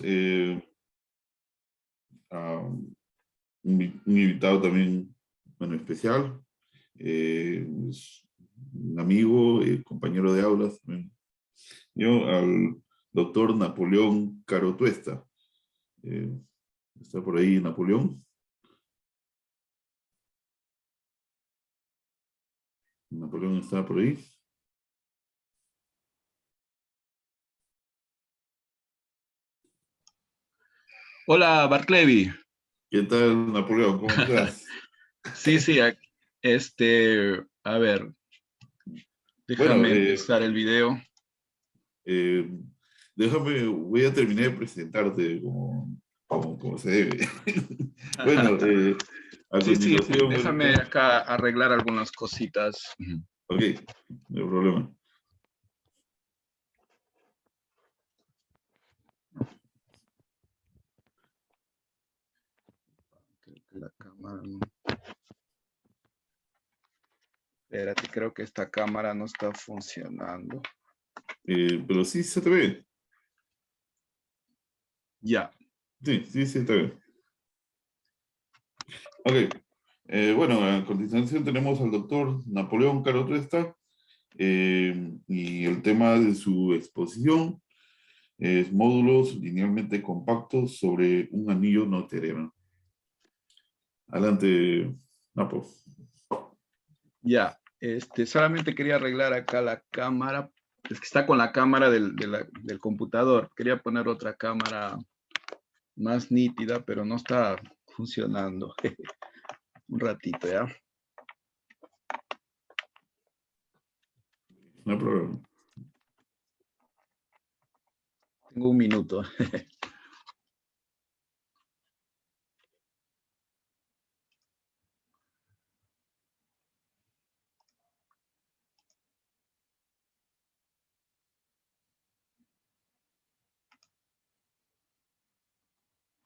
eh, a un invitado también, bueno, especial, es un amigo, compañero de aulas también. Yo, al doctor Napoleón Caro Tuesta. Eh, ¿Está por ahí Napoleón? ¿Napoleón está por ahí? Hola, Barclevi. ¿Qué tal, Napoleón? ¿Cómo estás? Sí, sí, a ver, Bueno, déjame empezar el video. eh, voy a terminar de presentarte como se debe. Bueno, a Sí, sí, continuación, déjame bueno, acá arreglar algunas cositas. ok, no hay problema. Creo que la cámara no. Espérate, creo que esta cámara no está funcionando. Pero sí se te ve. Ya. Sí, sí, sí, está bien. Ok. Bueno, a continuación tenemos al doctor Napoleón Caro Tuesta, y el tema de su exposición es módulos linealmente compactos sobre un anillo noetheriano. Adelante, Napo. Ya, solamente quería arreglar acá la cámara. Es que está con la cámara del computador. Quería poner otra cámara más nítida, pero no está funcionando. Un ratito, ¿ya? No hay problema. Tengo un minuto.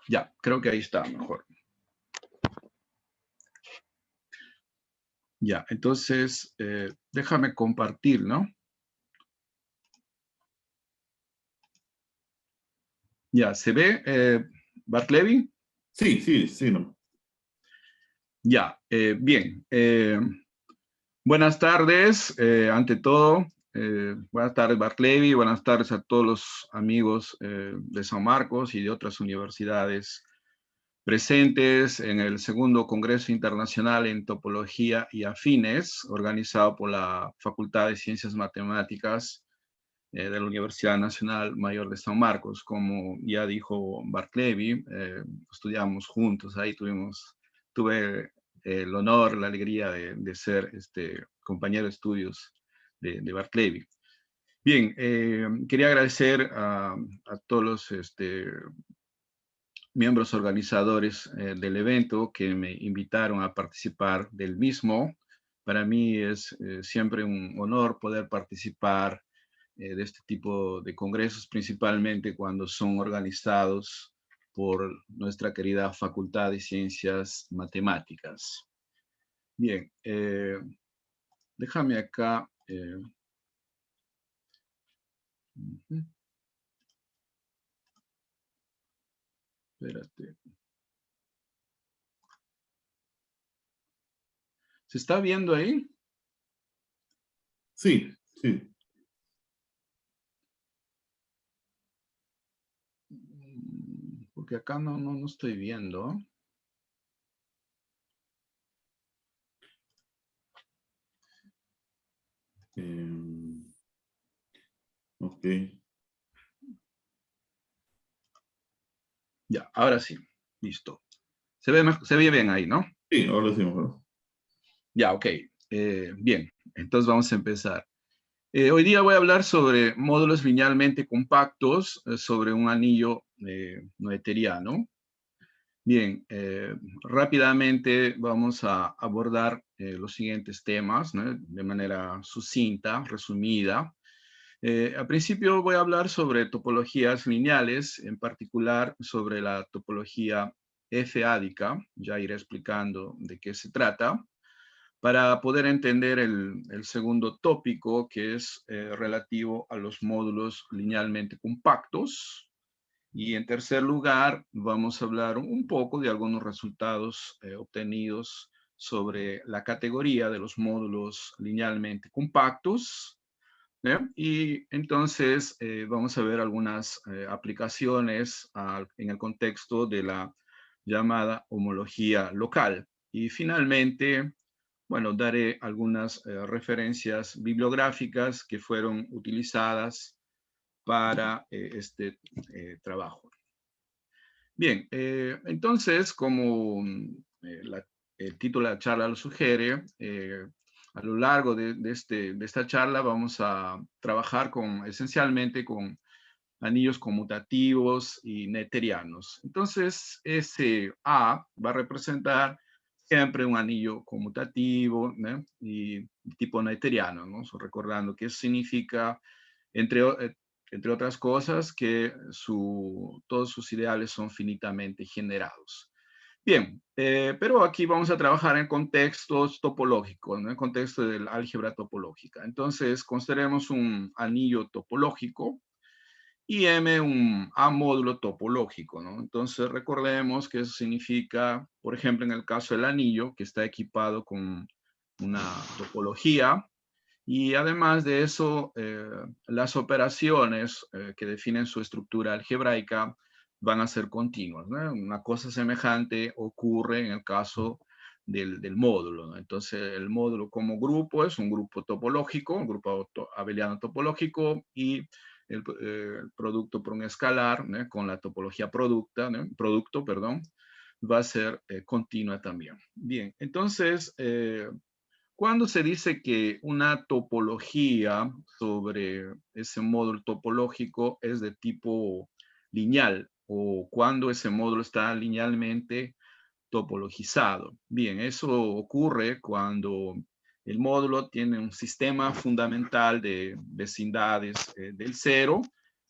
Ya, creo que ahí está mejor. Ya, entonces, déjame compartir, ¿no? Ya, ¿se ve, Bartlevi? Sí, sí, sí, no. Ya, bien. Buenas tardes, ante todo. Buenas tardes, Bartlevi. Buenas tardes a todos los amigos de San Marcos y de otras universidades presentes en el segundo Congreso Internacional en Topología y Afines, organizado por la Facultad de Ciencias Matemáticas de la Universidad Nacional Mayor de San Marcos. Como ya dijo Bartlevi, estudiamos juntos, ahí tuve el honor, la alegría de ser compañero de estudios de Bartlevi. Bien, quería agradecer a todos los miembros organizadores del evento que me invitaron a participar del mismo. Para mí es siempre un honor poder participar de este tipo de congresos, principalmente cuando son organizados por nuestra querida Facultad de Ciencias Matemáticas. Bien, déjame acá. Espérate. ¿Se está viendo ahí? Sí, sí. Porque acá no estoy viendo. Ok. Ya, ahora sí. Listo. Se ve bien ahí, ¿no? Sí, ahora sí mejor. Ya, ok. Bien, entonces vamos a empezar. Hoy día voy a hablar sobre módulos linealmente compactos sobre un anillo noetheriano. Bien, rápidamente vamos a abordar los siguientes temas, ¿no? De manera sucinta, resumida. Al principio voy a hablar sobre topologías lineales, en particular sobre la topología F-ádica. Ya iré explicando de qué se trata, para poder entender el segundo tópico, que es relativo a los módulos linealmente compactos. Y en tercer lugar, vamos a hablar un poco de algunos resultados obtenidos sobre la categoría de los módulos linealmente compactos. Y entonces vamos a ver algunas aplicaciones en el contexto de la llamada homología local. Y finalmente, bueno, daré algunas referencias bibliográficas que fueron utilizadas para este trabajo. Bien, entonces, como el título de la charla lo sugiere, a lo largo de esta charla vamos a trabajar esencialmente con anillos conmutativos y netérianos. Entonces, ese A va a representar siempre un anillo conmutativo, ¿no? Y tipo netériano, ¿no? Recordando que eso significa, entre, entre otras cosas, que todos sus ideales son finitamente generados. Bien, pero aquí vamos a trabajar en contextos topológicos, ¿no? En contexto de la álgebra topológica. Entonces, consideremos un anillo topológico y M un A módulo topológico, ¿no? Entonces, recordemos que eso significa, por ejemplo, en el caso del anillo, que está equipado con una topología, y además de eso, las operaciones que definen su estructura algebraica van a ser continuas, ¿no? Una cosa semejante ocurre en el caso del módulo, ¿no? Entonces, el módulo como grupo es un grupo topológico, un grupo abeliano topológico, y el producto por un escalar, ¿no? Con la topología producto, perdón, va a ser continua también. Bien, entonces, cuando se dice que una topología sobre ese módulo topológico es de tipo lineal, o cuando ese módulo está linealmente topologizado. Bien, eso ocurre cuando el módulo tiene un sistema fundamental de vecindades del cero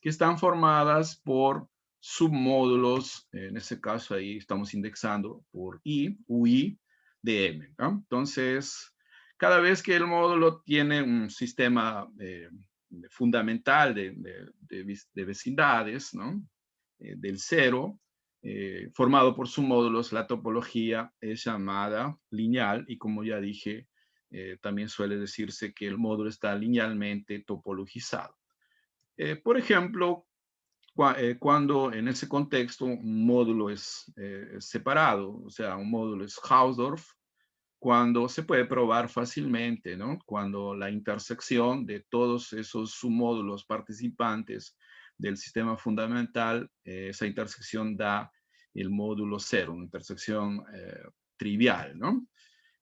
que están formadas por submódulos, en ese caso ahí estamos indexando por I, UI de M, ¿no? Entonces, cada vez que el módulo tiene un sistema fundamental de vecindades, ¿no? Del cero, formado por submódulos, la topología es llamada lineal y, como ya dije, también suele decirse que el módulo está linealmente topologizado. Por ejemplo, cuando en ese contexto un módulo es separado, o sea, un módulo es Hausdorff, cuando se puede probar fácilmente, ¿no? Cuando la intersección de todos esos submódulos participantes del sistema fundamental, esa intersección da el módulo cero, una intersección trivial, ¿no?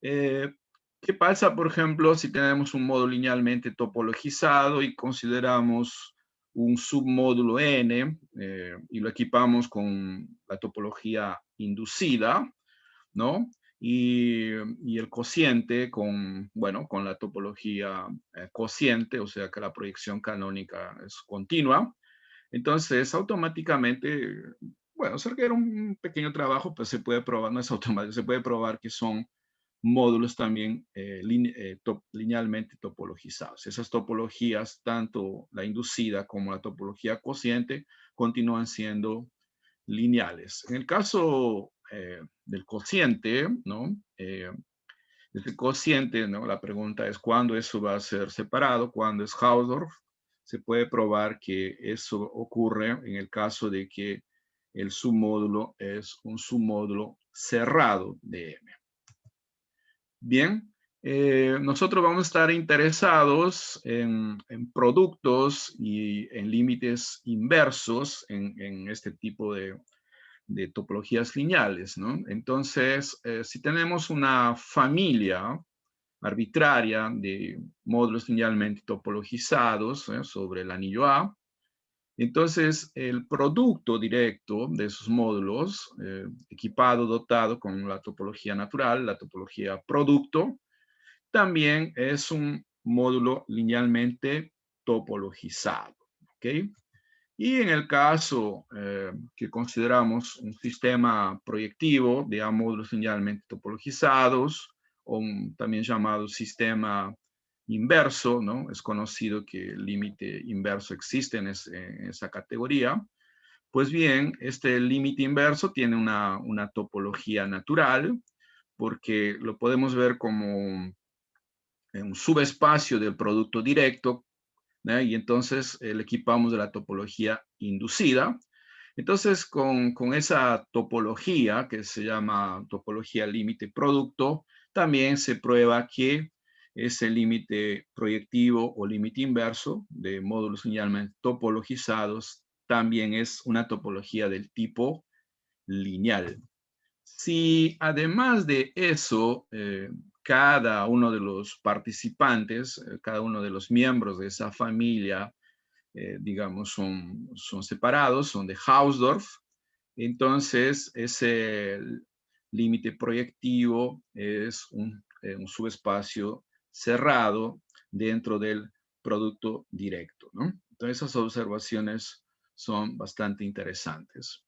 Eh, ¿Qué pasa, por ejemplo, si tenemos un módulo linealmente topologizado y consideramos un submódulo n y lo equipamos con la topología inducida, ¿no? Y el cociente con, bueno, con la topología cociente, o sea que la proyección canónica es continua. Entonces, automáticamente, bueno, se requiere un pequeño trabajo, pues se puede probar, no es automático, se puede probar que son módulos también linealmente topologizados. Esas topologías, tanto la inducida como la topología cociente, continúan siendo lineales. En el caso del cociente, ¿no? Este cociente, ¿no? La pregunta es cuándo eso va a ser separado, cuándo es Hausdorff. Se puede probar que eso ocurre en el caso de que el submódulo es un submódulo cerrado de M. Bien, nosotros vamos a estar interesados en productos y en límites inversos en este tipo de topologías lineales, ¿no? Entonces, si tenemos una familia arbitraria de módulos linealmente topologizados sobre el anillo A, entonces el producto directo de esos módulos, equipado, dotado con la topología natural, la topología producto, también es un módulo linealmente topologizado, ¿ok? Y en el caso que consideramos un sistema proyectivo de A módulos linealmente topologizados, o también llamado sistema inverso, ¿no? Es conocido que el límite inverso existe en esa categoría. Pues bien, este límite inverso tiene una topología natural, porque lo podemos ver como un subespacio del producto directo, ¿no? Y entonces le equipamos de la topología inducida. Entonces, con esa topología, que se llama topología límite producto, también se prueba que ese límite proyectivo o límite inverso de módulos linealmente topologizados también es una topología del tipo lineal. Si además de eso, cada uno de los participantes, cada uno de los miembros de esa familia, digamos, son separados, son de Hausdorff, entonces ese límite proyectivo es un subespacio cerrado dentro del producto directo, ¿no? Entonces esas observaciones son bastante interesantes.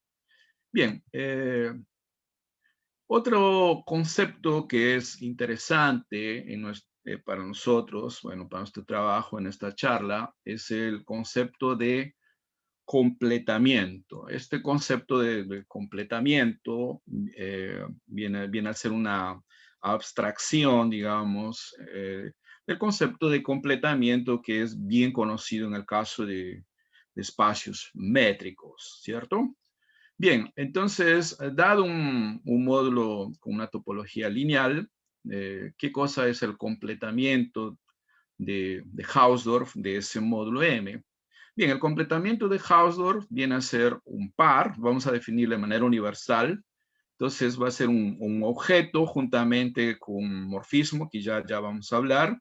Bien, otro concepto que es interesante para nosotros, bueno, para nuestro trabajo en esta charla, es el concepto de completamiento. Este concepto de completamiento viene a ser una abstracción, digamos, del concepto de completamiento que es bien conocido en el caso de espacios métricos, ¿cierto? Bien, entonces, dado un módulo con una topología lineal, ¿qué cosa es el completamiento de Hausdorff de ese módulo M? Bien, el completamiento de Hausdorff viene a ser un par, vamos a definirlo de manera universal. Entonces va a ser un objeto juntamente con un morfismo, que ya vamos a hablar,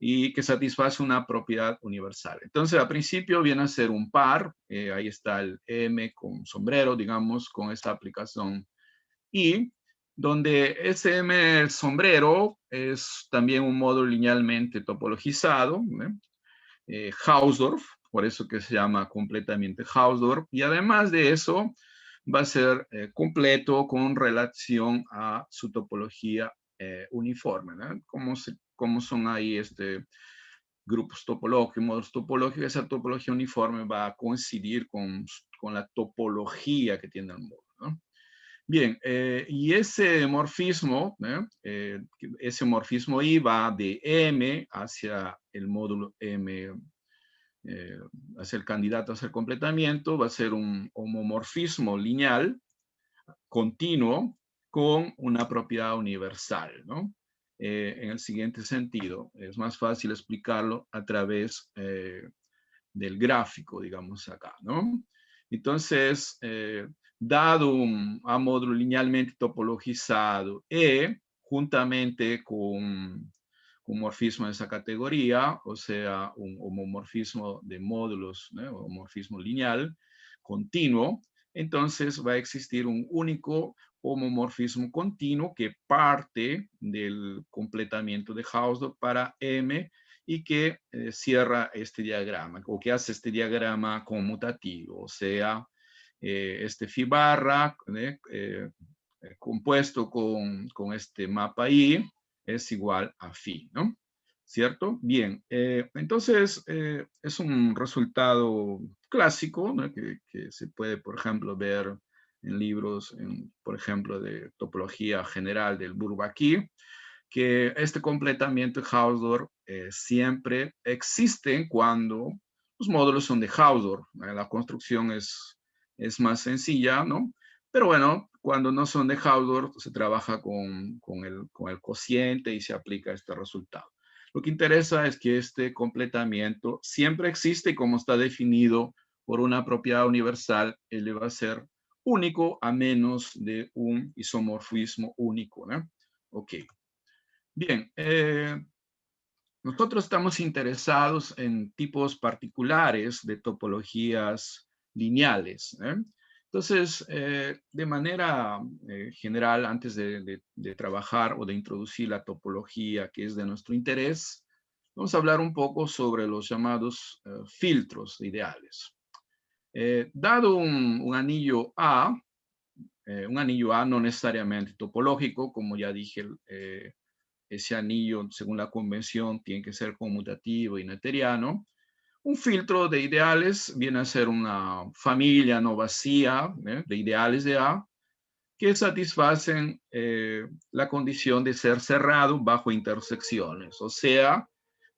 y que satisface una propiedad universal. Entonces, al principio viene a ser un par, ahí está el M con sombrero, digamos, con esta aplicación I, donde ese M el sombrero es también un módulo linealmente topologizado, Hausdorff, por eso que se llama completamente Hausdorff, y además de eso va a ser completo con relación a su topología uniforme, ¿no? Cómo son ahí grupos topológicos, módulos topológicos, esa topología uniforme va a coincidir con la topología que tiene el módulo, ¿no? Bien, y ese morfismo, ese morfismo I va de M hacia el módulo M, hacia el candidato hacia el completamiento, va a ser un homomorfismo lineal continuo con una propiedad universal, ¿no? En el siguiente sentido, es más fácil explicarlo a través del gráfico, digamos acá, ¿no? Entonces, dado un A módulo linealmente topologizado E, juntamente con un morfismo de esa categoría, o sea, un homomorfismo de módulos, ¿no? Homomorfismo lineal continuo, entonces va a existir un único homomorfismo continuo que parte del completamiento de Hausdorff para M y que cierra este diagrama, o que hace este diagrama conmutativo, o sea, este phi barra compuesto con este mapa I es igual a phi, ¿no? ¿Cierto? Bien, entonces es un resultado clásico, ¿no? que se puede, por ejemplo, ver en libros, por ejemplo, de topología general del Bourbaki, que este completamiento de Hausdorff siempre existe cuando los módulos son de Hausdorff. La construcción es más sencilla, ¿no? Pero bueno, cuando no son de Hausdorff, se trabaja con el cociente y se aplica este resultado. Lo que interesa es que este completamiento siempre existe como está definido por una propiedad universal, él va a ser único a menos de un isomorfismo único, ¿no? Ok. Bien, nosotros estamos interesados en tipos particulares de topologías lineales. Entonces, de manera general, antes de trabajar o de introducir la topología que es de nuestro interés, vamos a hablar un poco sobre los llamados filtros ideales. Dado un anillo A no necesariamente topológico, como ya dije, ese anillo, según la convención, tiene que ser conmutativo y neteriano. Un filtro de ideales viene a ser una familia no vacía de ideales de A que satisfacen la condición de ser cerrado bajo intersecciones. O sea,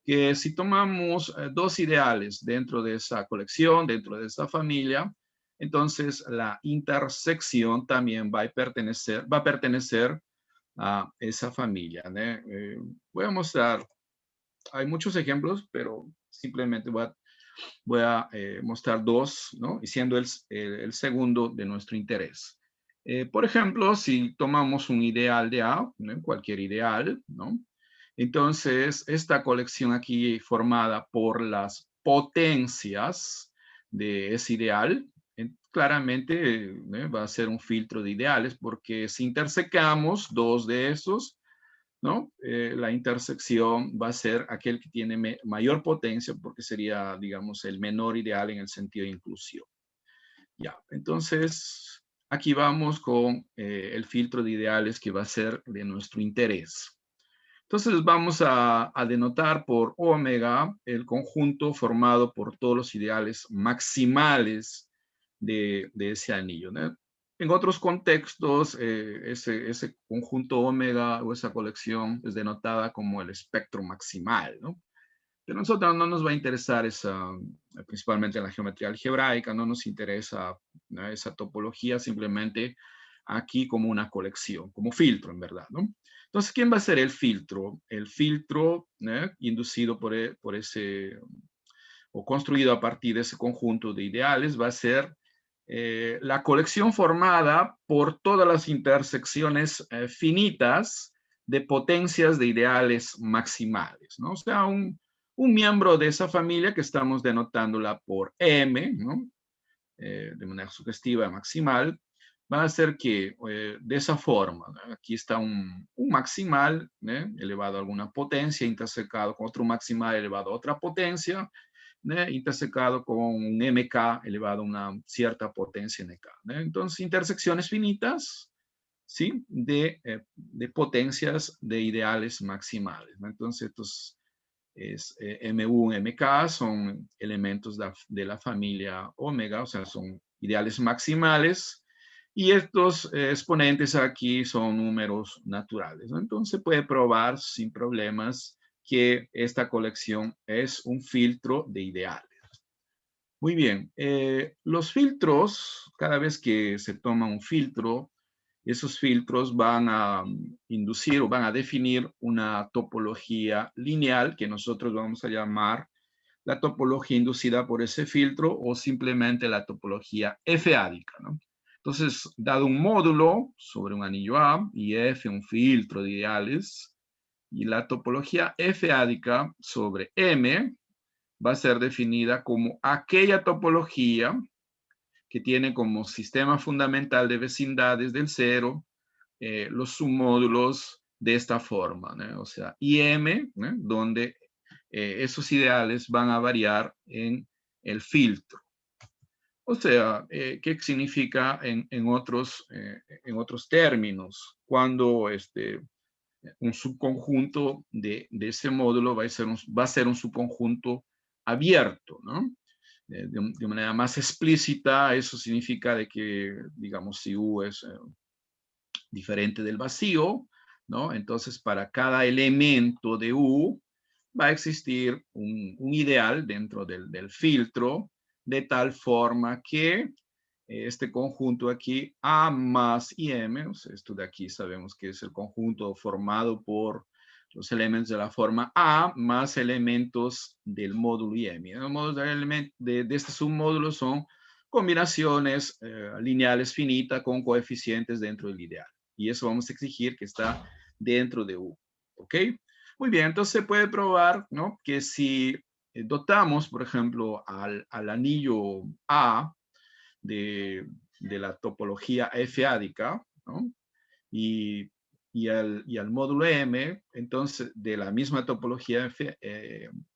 que si tomamos dos ideales dentro de esa colección, dentro de esa familia, entonces la intersección también va a pertenecer a esa familia. Voy a mostrar, hay muchos ejemplos, pero simplemente voy a mostrar dos, ¿no? Y siendo el segundo de nuestro interés. Por ejemplo, si tomamos un ideal de A, ¿no? Cualquier ideal, ¿no? Entonces, esta colección aquí formada por las potencias de ese ideal, claramente va a ser un filtro de ideales, porque si intersecamos dos de esos, ¿no? La intersección va a ser aquel que tiene mayor potencia porque sería, digamos, el menor ideal en el sentido de inclusión. Ya, entonces aquí vamos con el filtro de ideales que va a ser de nuestro interés. Entonces vamos a denotar por omega el conjunto formado por todos los ideales maximales de ese anillo, ¿no? En otros contextos, ese conjunto omega o esa colección es denotada como el espectro maximal, ¿no? Pero a nosotros no nos va a interesar esa, principalmente en la geometría algebraica, no nos interesa, ¿no? Esa topología, simplemente aquí como una colección, como filtro en verdad, ¿no? Entonces, ¿quién va a ser el filtro? El filtro inducido por ese, o construido a partir de ese conjunto de ideales, va a ser la colección formada por todas las intersecciones finitas de potencias de ideales maximales, ¿no? O sea, un miembro de esa familia que estamos denotándola por M, ¿no? De manera sugestiva maximal, va a ser que de esa forma, ¿no? Aquí está un maximal elevado a alguna potencia, intersecado con otro maximal elevado a otra potencia, intersecado con un MK elevado a una cierta potencia NK. Entonces, intersecciones finitas, ¿sí? De potencias de ideales maximales. Entonces, estos MU, MK son elementos de la familia omega, o sea, son ideales maximales, y estos exponentes aquí son números naturales, ¿no? Entonces se puede probar sin problemas que esta colección es un filtro de ideales. Muy bien, los filtros, cada vez que se toma un filtro, esos filtros van a inducir o van a definir una topología lineal que nosotros vamos a llamar la topología inducida por ese filtro o simplemente la topología F-ádica, ¿no? Entonces, dado un módulo sobre un anillo A y F un filtro de ideales, y la topología F-ádica sobre M va a ser definida como aquella topología que tiene como sistema fundamental de vecindades del cero los submódulos de esta forma, ¿no? O sea, IM, ¿no? Donde esos ideales van a variar en el filtro. O sea, ¿qué significa en otros términos? Cuando un subconjunto de ese módulo va a ser un subconjunto abierto, ¿no? De manera más explícita, eso significa de que, digamos, si U es diferente del vacío, ¿no? Entonces, para cada elemento de U va a existir un ideal dentro del filtro, de tal forma que este conjunto aquí, A más IM, o sea, esto de aquí sabemos que es el conjunto formado por los elementos de la forma A más elementos del módulo IM. Los módulos de este submódulo son combinaciones lineales finitas con coeficientes dentro del ideal. Y eso vamos a exigir que está dentro de U. ¿Ok? Muy bien, entonces se puede probar, ¿no? Que si dotamos, por ejemplo, al anillo A de la topología F-ádica, ¿no? Y, al módulo M, entonces, de la misma topología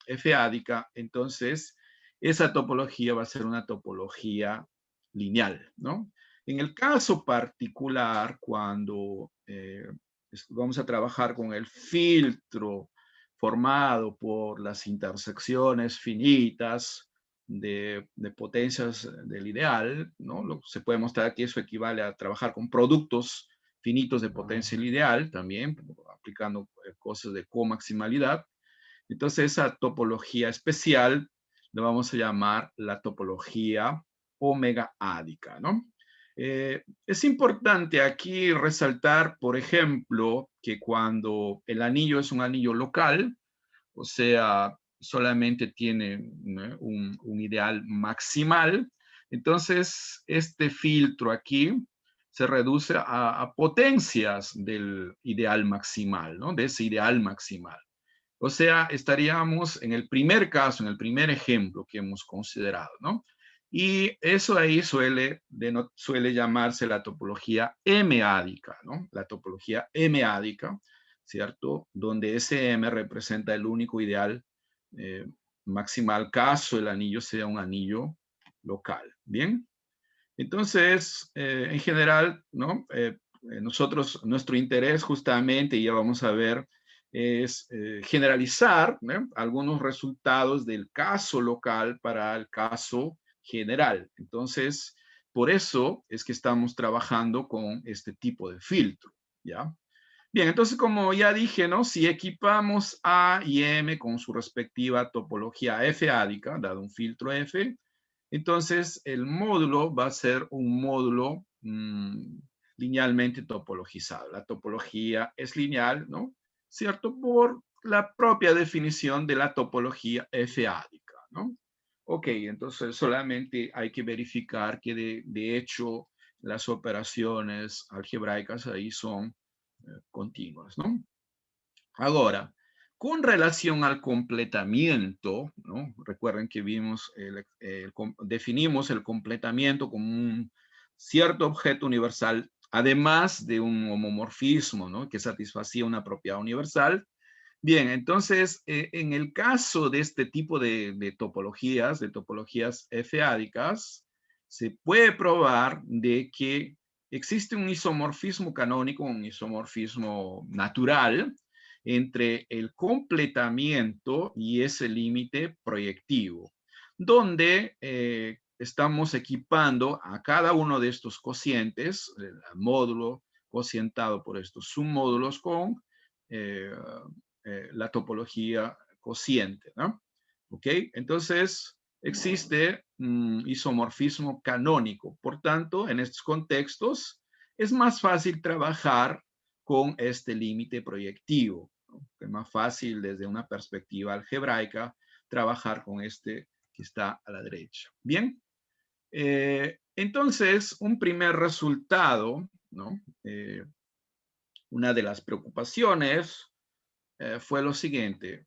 F-ádica, entonces, esa topología va a ser una topología lineal, ¿no? En el caso particular, cuando vamos a trabajar con el filtro formado por las intersecciones finitas, de potencias del ideal, ¿no? Se puede mostrar que eso equivale a trabajar con productos finitos de potencia del ideal también, aplicando cosas de comaximalidad. Entonces, esa topología especial la vamos a llamar la topología omega ádica, ¿no? Es importante aquí resaltar, por ejemplo, que cuando el anillo es un anillo local, o sea, solamente tiene, ¿no?, un ideal maximal, entonces este filtro aquí se reduce a potencias del ideal maximal, ¿no? De ese ideal maximal. O sea, estaríamos en el primer caso, en el primer ejemplo que hemos considerado, ¿no? Y eso ahí suele llamarse la topología M-ádica, ¿no? La topología M-ádica, ¿cierto? Donde ese M representa el único ideal maximal caso el anillo sea un anillo local, ¿bien? Entonces, en general, ¿no? Nuestro interés justamente, y ya vamos a ver, es generalizar, ¿no?, algunos resultados del caso local para el caso general. Entonces, por eso es que estamos trabajando con este tipo de filtro, ¿ya? Bien, entonces, como ya dije, ¿no?, si equipamos A y M con su respectiva topología F-ádica, dado un filtro F, entonces el módulo va a ser un módulo linealmente topologizado. La topología es lineal, ¿no? ¿Cierto? Por la propia definición de la topología F-ádica, ¿no? Ok, entonces solamente hay que verificar que de hecho las operaciones algebraicas ahí son continuas, ¿no? Ahora, con relación al completamiento, ¿no? Recuerden que definimos el completamiento como un cierto objeto universal, además de un homomorfismo, ¿no?, que satisfacía una propiedad universal. Bien, entonces, en el caso de este tipo de topologías F-ádicas, se puede probar de que existe un isomorfismo canónico, un isomorfismo natural, entre el completamiento y ese límite proyectivo, donde estamos equipando a cada uno de estos cocientes, el módulo cocientado por estos submódulos con la topología cociente, ¿no? ¿Ok? Entonces, existe isomorfismo canónico. Por tanto, en estos contextos, es más fácil trabajar con este límite proyectivo, ¿no? Es más fácil desde una perspectiva algebraica trabajar con este que está a la derecha. Bien, entonces un primer resultado, ¿no? Una de las preocupaciones fue lo siguiente.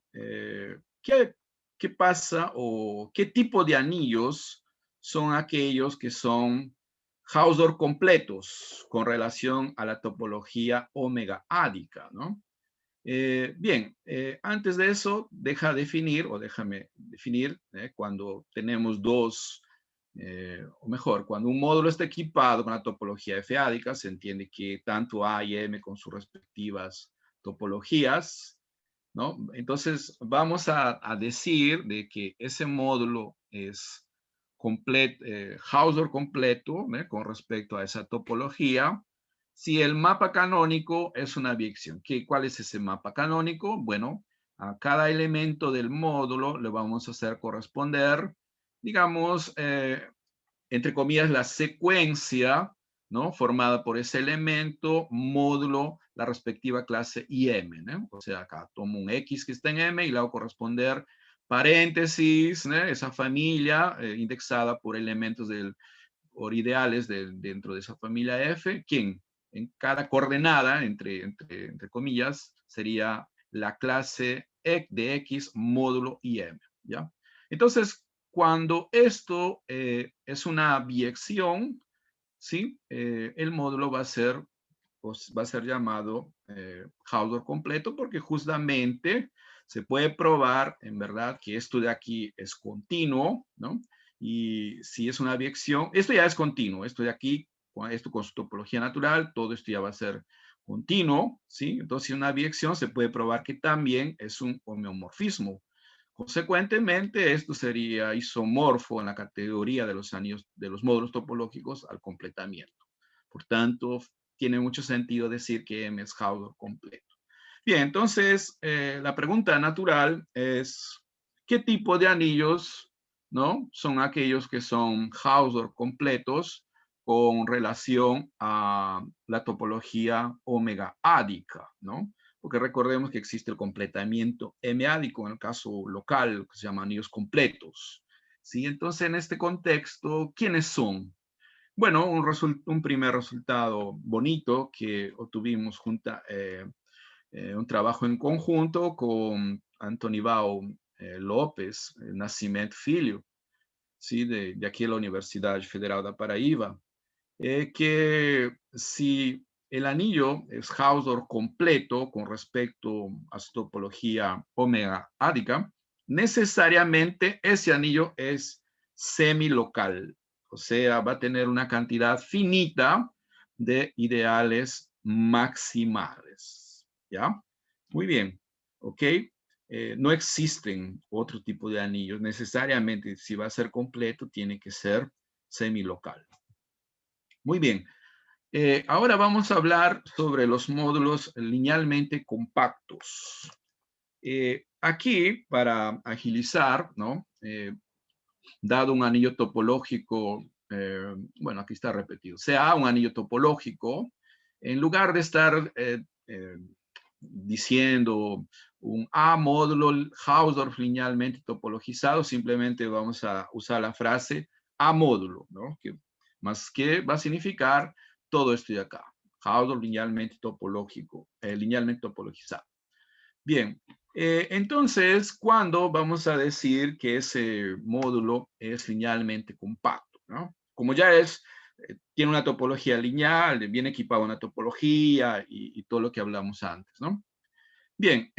¿Qué pasa o qué tipo de anillos son aquellos que son Hausdorff completos con relación a la topología omega ádica, ¿no? Bien, antes de eso, déjame definir cuando tenemos o mejor, cuando un módulo está equipado con la topología F-ádica, se entiende que tanto A y M con sus respectivas topologías, ¿no? Entonces, vamos a decir de que ese módulo es Hausdorff completo, ¿no?, con respecto a esa topología, si el mapa canónico es una biyección. ¿Cuál es ese mapa canónico? Bueno, a cada elemento del módulo le vamos a hacer corresponder, digamos, entre comillas, la secuencia, ¿no?, formada por ese elemento, módulo, la respectiva clase IM, ¿no? O sea, acá tomo un X que está en M y le hago corresponder paréntesis, ¿no?, esa familia indexada por elementos por ideales dentro de esa familia F, quien en cada coordenada, entre comillas, sería la clase de X módulo IM, ¿ya? Entonces, cuando esto es una biyección, ¿sí? El módulo va a ser llamado Hausdorff completo porque justamente se puede probar, en verdad, que esto de aquí es continuo, ¿no? Y si es una biyección, esto ya es continuo, esto de aquí, esto con su topología natural, todo esto ya va a ser continuo, ¿sí? Entonces, si una biyección se puede probar que también es un homeomorfismo Consecuentemente, esto sería isomorfo en la categoría de los anillos, de los módulos topológicos al completamiento. Por tanto, tiene mucho sentido decir que M es Hausdorff completo. Bien, entonces, la pregunta natural es, ¿qué tipo de anillos, no, son aquellos que son Hausdorff completos con relación a la topología omega ádica, ¿no? Porque recordemos que existe el completamiento M-ádico en el caso local, que se llama anillos completos. ¿Sí? Entonces, en este contexto, ¿quiénes son? Bueno, un primer resultado bonito que obtuvimos un trabajo en conjunto con Antonibao López, Nascimento Filho, ¿sí? de aquí de la Universidad Federal da Paraíba, que si el anillo es Hausdorff completo con respecto a su topología omega ádica, necesariamente ese anillo es semilocal, o sea, va a tener una cantidad finita de ideales maximales, ¿ya? Muy bien, ¿ok? No existen otro tipo de anillos, necesariamente si va a ser completo tiene que ser semilocal. Muy bien. Ahora vamos a hablar sobre los módulos linealmente compactos. Aquí, para agilizar, ¿no? Dado un anillo topológico, bueno, aquí está repetido, sea un anillo topológico, en lugar de estar diciendo un A módulo Hausdorff linealmente topologizado, simplemente vamos a usar la frase A módulo, ¿no? Más que va a significar todo esto de acá. Hausdorff linealmente topológico, linealmente topologizado. Bien, entonces, ¿cuándo vamos a decir que ese módulo es linealmente compacto, ¿no? Como ya tiene una topología lineal, viene equipado una topología y todo lo que hablamos antes, ¿no? Bien,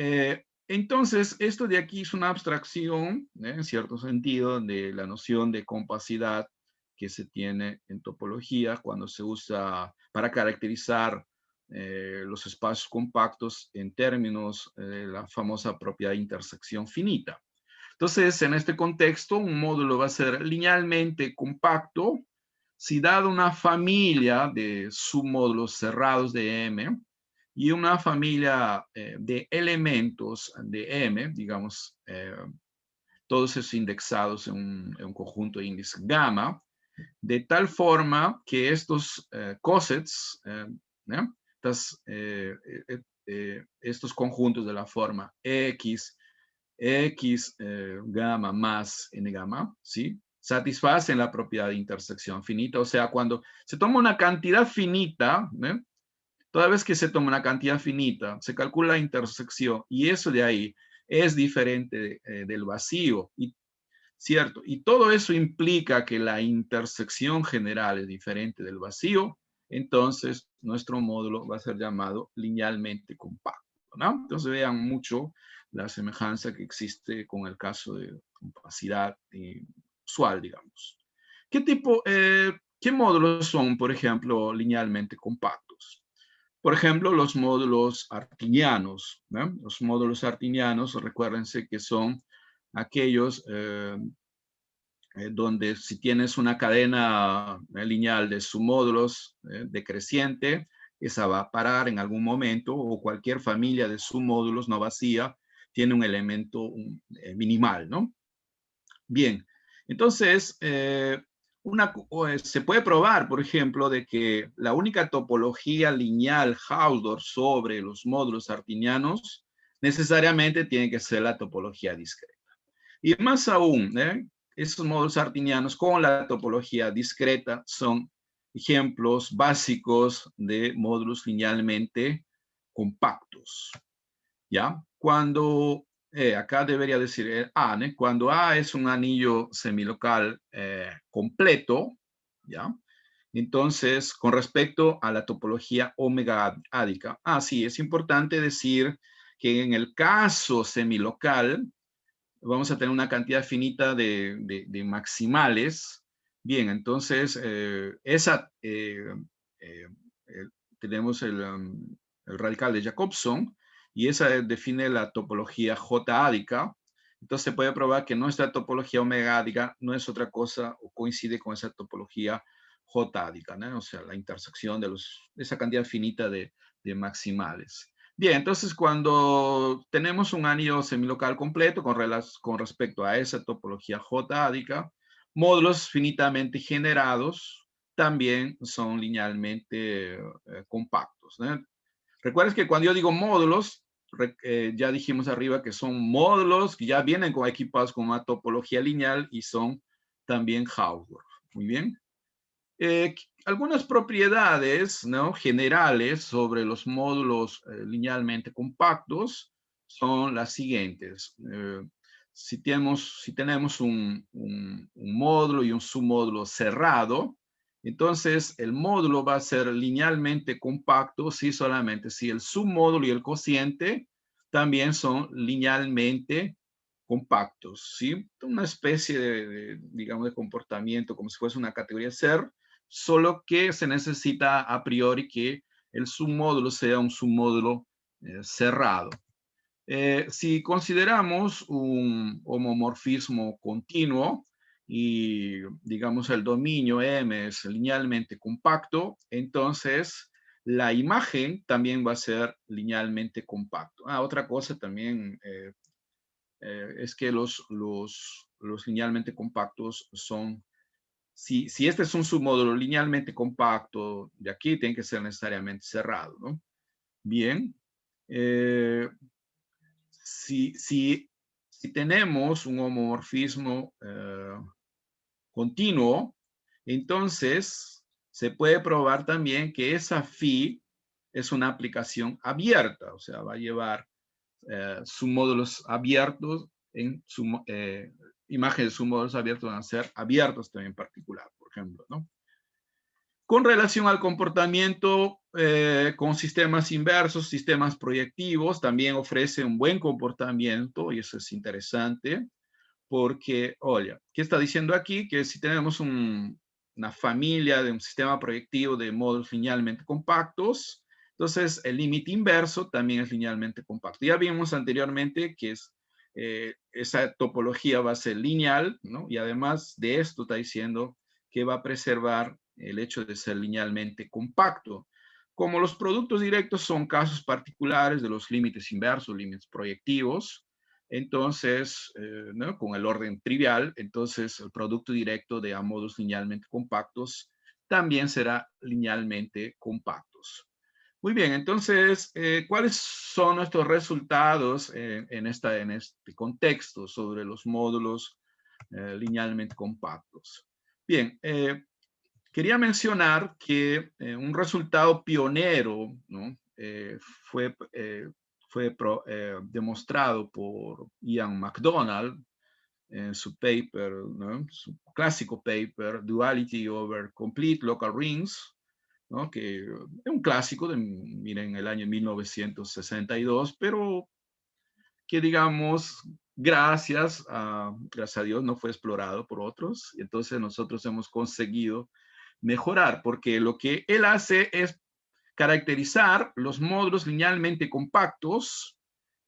entonces esto de aquí es una abstracción, en cierto sentido, de la noción de compacidad que se tiene en topología cuando se usa para caracterizar los espacios compactos en términos de la famosa propiedad de intersección finita. Entonces, en este contexto, un módulo va a ser linealmente compacto si dado una familia de submódulos cerrados de M, y una familia de elementos de M, digamos, todos esos indexados en un conjunto de índice gamma, de tal forma que estos cosets, ¿no? Estos conjuntos de la forma X gamma más n gamma, ¿sí? Satisfacen la propiedad de intersección finita, o sea, cuando se toma una cantidad finita, ¿no? Toda vez que se toma una cantidad finita, se calcula la intersección y eso de ahí es diferente del vacío, ¿cierto? Y todo eso implica que la intersección general es diferente del vacío, entonces nuestro módulo va a ser llamado linealmente compacto, ¿no? Entonces vean mucho la semejanza que existe con el caso de compacidad usual, digamos. ¿Qué módulos son, por ejemplo, linealmente compactos? Por ejemplo, los módulos artinianos, ¿no? Los módulos artinianos, recuérdense que son aquellos donde si tienes una cadena lineal de submódulos decreciente, esa va a parar en algún momento, o cualquier familia de submódulos no vacía tiene un elemento minimal, ¿no? Bien, entonces, se puede probar, por ejemplo, de que la única topología lineal Hausdorff sobre los módulos artinianos necesariamente tiene que ser la topología discreta. Y más aún, esos módulos artinianos con la topología discreta son ejemplos básicos de módulos linealmente compactos. ¿Ya? Cuando, acá debería decir A, cuando A es un anillo semilocal completo, ¿ya? Entonces, con respecto a la topología omega ádica, sí, es importante decir que en el caso semilocal, vamos a tener una cantidad finita de maximales. Bien, entonces, tenemos el radical de Jacobson, y esa define la topología J ádica, Entonces se puede probar que nuestra topología omegádica no es otra cosa o coincide con esa topología J-ádica, ¿no? O sea, la intersección de esa cantidad finita de maximales. Bien, entonces cuando tenemos un anillo semilocal completo con respecto a esa topología J-ádica, módulos finitamente generados también son linealmente compactos, ¿no? Recuerden que cuando yo digo módulos, ya dijimos arriba que son módulos que ya vienen equipados con una topología lineal y son también Hausdorff. Muy bien. Algunas propiedades, ¿no?, generales sobre los módulos linealmente compactos son las siguientes. Si tenemos un módulo y un submódulo cerrado, entonces el módulo va a ser linealmente compacto solamente si el submódulo y el cociente también son linealmente compactos, ¿sí? Una especie digamos, de comportamiento como si fuese una categoría ser, solo que se necesita a priori que el submódulo sea un submódulo cerrado. Si consideramos un homomorfismo continuo y digamos el dominio M es linealmente compacto, entonces la imagen también va a ser linealmente compacto. Otra cosa también es que los linealmente compactos son, si este es un submódulo linealmente compacto, de aquí tiene que ser necesariamente cerrado, ¿no? Bien. Si tenemos un homomorfismo continuo, entonces se puede probar también que esa phi es una aplicación abierta, o sea, va a llevar submódulos abiertos imágenes de submódulos abiertos van a ser abiertos también en particular, por ejemplo, ¿no? Con relación al comportamiento con sistemas inversos, sistemas proyectivos, también ofrece un buen comportamiento y eso es interesante porque, oye, ¿qué está diciendo aquí? Que si tenemos una familia de un sistema proyectivo de módulos linealmente compactos, entonces el límite inverso también es linealmente compacto. Ya vimos anteriormente que esa topología va a ser lineal, ¿no? Y además de esto está diciendo que va a preservar el hecho de ser linealmente compacto. Como los productos directos son casos particulares de los límites inversos, límites proyectivos, entonces, ¿no?, con el orden trivial, entonces el producto directo de módulos linealmente compactos también será linealmente compactos. Muy bien, entonces, ¿cuáles son nuestros resultados en este contexto sobre los módulos linealmente compactos? Bien, quería mencionar que un resultado pionero, ¿no?, fue demostrado por Ian McDonald en su paper, ¿no?, su clásico paper, Duality over Complete Local Rings, ¿no?, que es un clásico miren, el año 1962, pero que digamos, gracias a Dios no fue explorado por otros, y entonces nosotros hemos conseguido mejorar, porque lo que él hace es caracterizar los módulos linealmente compactos,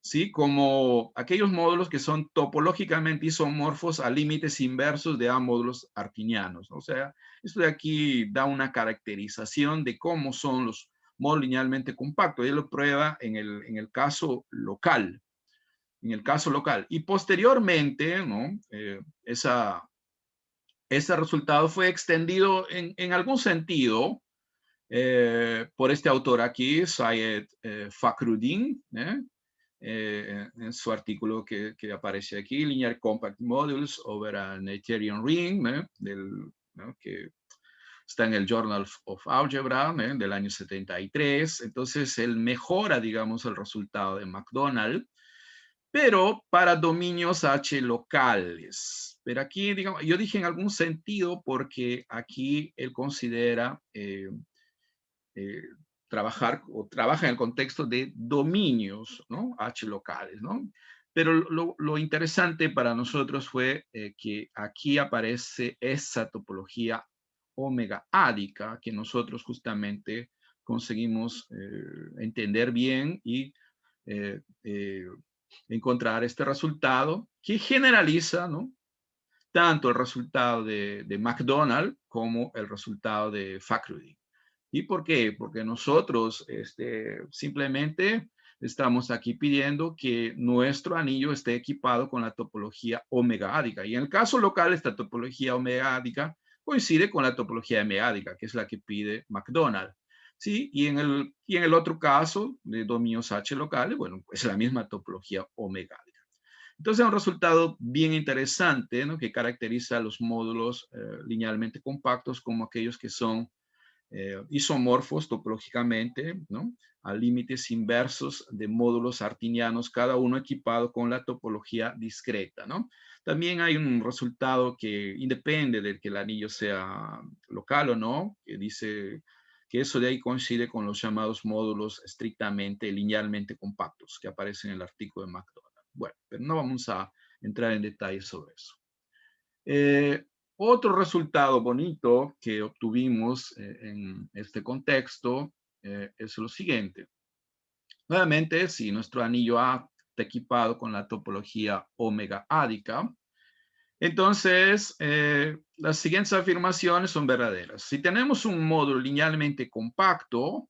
¿sí?, como aquellos módulos que son topológicamente isomorfos a límites inversos de A módulos artinianos. O sea, esto de aquí da una caracterización de cómo son los módulos linealmente compactos. Él lo prueba en el caso local. Y posteriormente, ¿no?, ese resultado fue extendido en algún sentido por este autor aquí, Syed Fakhruddin, en su artículo que aparece aquí, Linear Compact Modules over an Euclidean Ring, ¿no?, que está en el Journal of Algebra del año 73. Entonces, él mejora, digamos, el resultado de McDonald, pero para dominios H locales. Pero aquí, digamos, yo dije en algún sentido porque aquí él considera trabaja en el contexto de dominios, ¿no?, H locales, ¿no? Pero lo interesante para nosotros fue que aquí aparece esa topología omega ádica que nosotros justamente conseguimos entender bien y encontrar este resultado que generaliza, ¿no?, tanto el resultado de McDonald como el resultado de Fakhruddin. ¿Y por qué? Porque nosotros simplemente estamos aquí pidiendo que nuestro anillo esté equipado con la topología omegádica. Y en el caso local, esta topología omegádica coincide con la topología meádica, que es la que pide McDonald. ¿Sí? Y en el otro caso, de dominios H locales, bueno, es la misma topología omegádica. Entonces, es un resultado bien interesante, ¿no?, que caracteriza a los módulos linealmente compactos como aquellos que son isomorfos topológicamente, ¿no?, a límites inversos de módulos artinianos, cada uno equipado con la topología discreta, ¿no? También hay un resultado que independe de que el anillo sea local o no, que dice que eso de ahí coincide con los llamados módulos estrictamente linealmente compactos que aparecen en el artículo de McDonald. Bueno, pero no vamos a entrar en detalles sobre eso. Otro resultado bonito que obtuvimos en este contexto es lo siguiente. Nuevamente, si nuestro anillo A está equipado con la topología omega ádica, entonces las siguientes afirmaciones son verdaderas. Si tenemos un módulo linealmente compacto,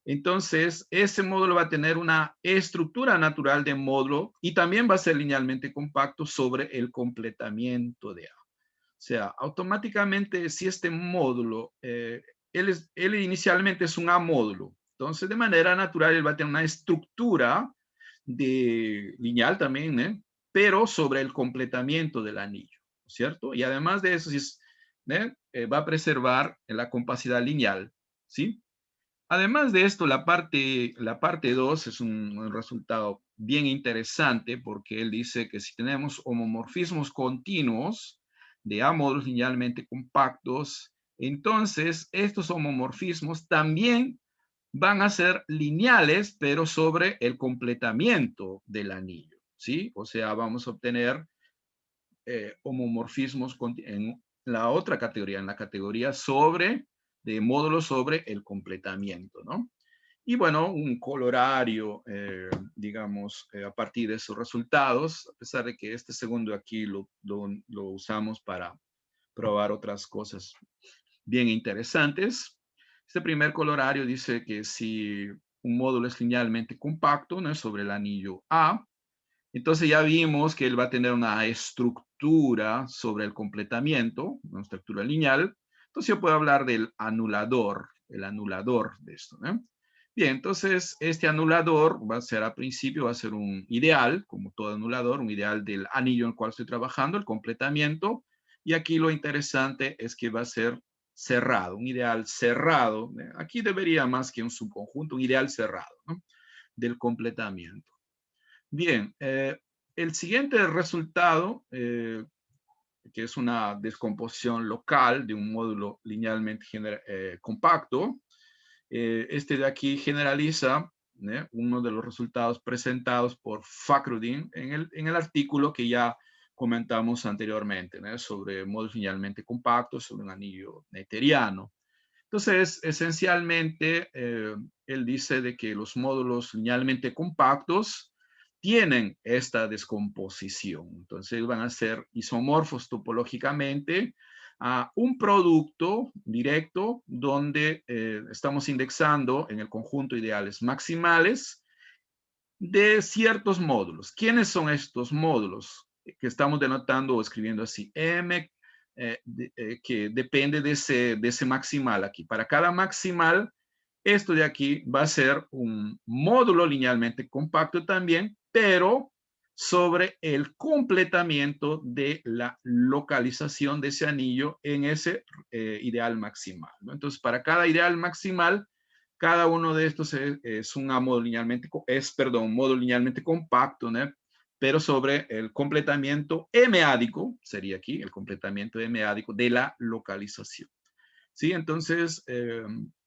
entonces ese módulo va a tener una estructura natural de módulo y también va a ser linealmente compacto sobre el completamiento de A. O sea, automáticamente si este módulo, él inicialmente es un A módulo, entonces de manera natural él va a tener una estructura lineal también, pero sobre el completamiento del anillo, ¿cierto? Y además de eso, va a preservar la compacidad lineal, ¿sí? Además de esto, la parte 2 es un resultado bien interesante porque él dice que si tenemos homomorfismos continuos de A módulos linealmente compactos, entonces estos homomorfismos también van a ser lineales, pero sobre el completamiento del anillo, ¿sí? O sea, vamos a obtener homomorfismos en la otra categoría, en la categoría de módulos sobre el completamiento, ¿no? Y bueno, un colorario, digamos, a partir de esos resultados, a pesar de que este segundo aquí lo usamos para probar otras cosas bien interesantes. Este primer colorario dice que si un módulo es linealmente compacto, ¿no?, sobre el anillo A, entonces ya vimos que él va a tener una estructura sobre el completamiento, una estructura lineal. Entonces yo puedo hablar del anulador, el anulador de esto, ¿no? Bien, entonces este anulador va a ser al principio, va a ser un ideal, como todo anulador, un ideal del anillo en el cual estoy trabajando, el completamiento. Y aquí lo interesante es que va a ser cerrado, un ideal cerrado. Aquí debería más que un subconjunto, un ideal cerrado, ¿no?, del completamiento. Bien, el siguiente resultado, que es una descomposición local de un módulo linealmente compacto, este de aquí generaliza uno de los resultados presentados por Fakhruddin en el artículo que ya comentamos anteriormente, sobre módulos linealmente compactos sobre un anillo netheriano. Entonces, esencialmente, él dice de que los módulos linealmente compactos tienen esta descomposición. Entonces, van a ser isomorfos topológicamente a un producto directo donde estamos indexando en el conjunto ideales maximales de ciertos módulos. ¿Quiénes son estos módulos? Que estamos denotando o escribiendo así, M, que depende de ese maximal aquí. Para cada maximal, esto de aquí va a ser un módulo linealmente compacto también, pero sobre el completamiento de la localización de ese anillo en ese ideal maximal, ¿no? Entonces, para cada ideal maximal, cada uno de estos es un módulo linealmente compacto, ¿no?, pero sobre el completamiento meádico, sería aquí el completamiento meádico de la localización. ¿Sí? Entonces,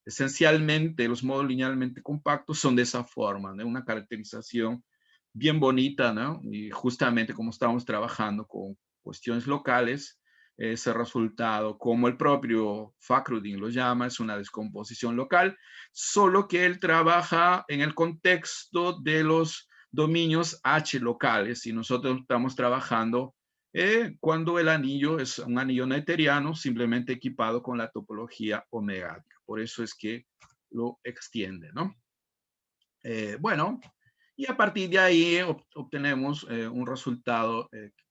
esencialmente los módulos linealmente compactos son de esa forma, ¿no?, una caracterización bien bonita, ¿no? Y justamente como estamos trabajando con cuestiones locales, ese resultado, como el propio Fakhruddin lo llama, es una descomposición local, solo que él trabaja en el contexto de los dominios H locales y nosotros estamos trabajando cuando el anillo es un anillo neuteriano simplemente equipado con la topología omegádica. Por eso es que lo extiende, ¿no? Bueno, y a partir de ahí obtenemos un resultado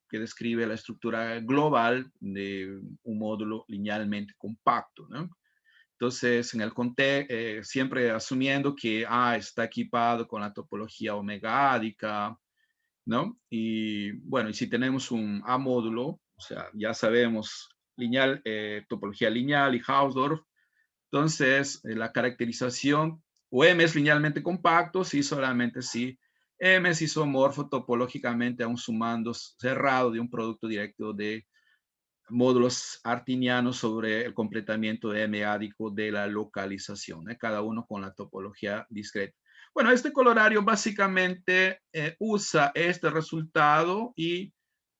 que describe la estructura global de un módulo linealmente compacto, ¿no? Entonces, en el contexto, siempre asumiendo que A está equipado con la topología omegádica, ¿no? Y bueno, y si tenemos un A módulo, o sea, ya sabemos lineal, topología lineal y Hausdorff, entonces la caracterización o M es linealmente compacto, sí, solamente sí. M es isomorfo topológicamente a un sumando cerrado de un producto directo de módulos artinianos sobre el completamiento M-ádico de la localización, cada uno con la topología discreta. Bueno, este colorario básicamente usa este resultado y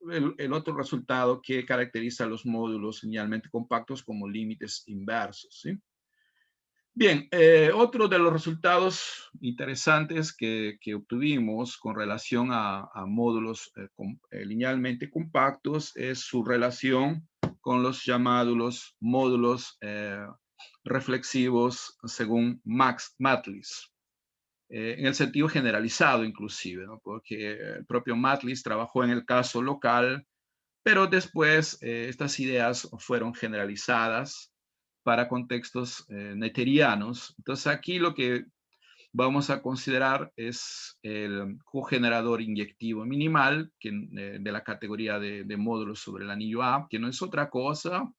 el otro resultado que caracteriza a los módulos linealmente compactos como límites inversos, ¿sí? Bien, otro de los resultados interesantes que obtuvimos con relación a módulos linealmente compactos es su relación con los llamados módulos reflexivos según Max Matlis, en el sentido generalizado inclusive, ¿no? Porque el propio Matlis trabajó en el caso local, pero después estas ideas fueron generalizadas para contextos neterianos. Entonces aquí lo que vamos a considerar es el cogenerador inyectivo minimal de la categoría de módulos sobre el anillo A, que no es otra cosa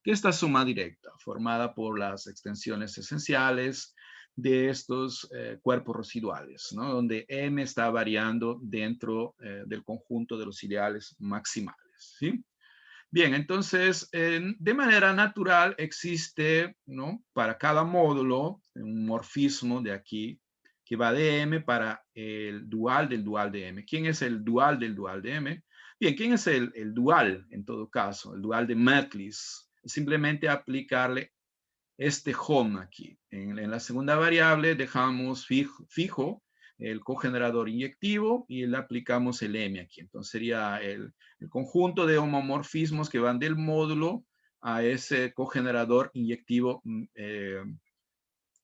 que esta suma directa formada por las extensiones esenciales de estos cuerpos residuales, ¿no? Donde M está variando dentro del conjunto de los ideales maximales, ¿sí? Bien, entonces, de manera natural existe, ¿no? Para cada módulo, un morfismo de aquí que va de M para el dual del dual de M. ¿Quién es el dual del dual de M? Bien, ¿quién es el dual en todo caso? El dual de Matlis. Simplemente aplicarle este home aquí. En la segunda variable dejamos fijo el cogenerador inyectivo y le aplicamos el M aquí. Entonces sería el conjunto de homomorfismos que van del módulo a ese cogenerador inyectivo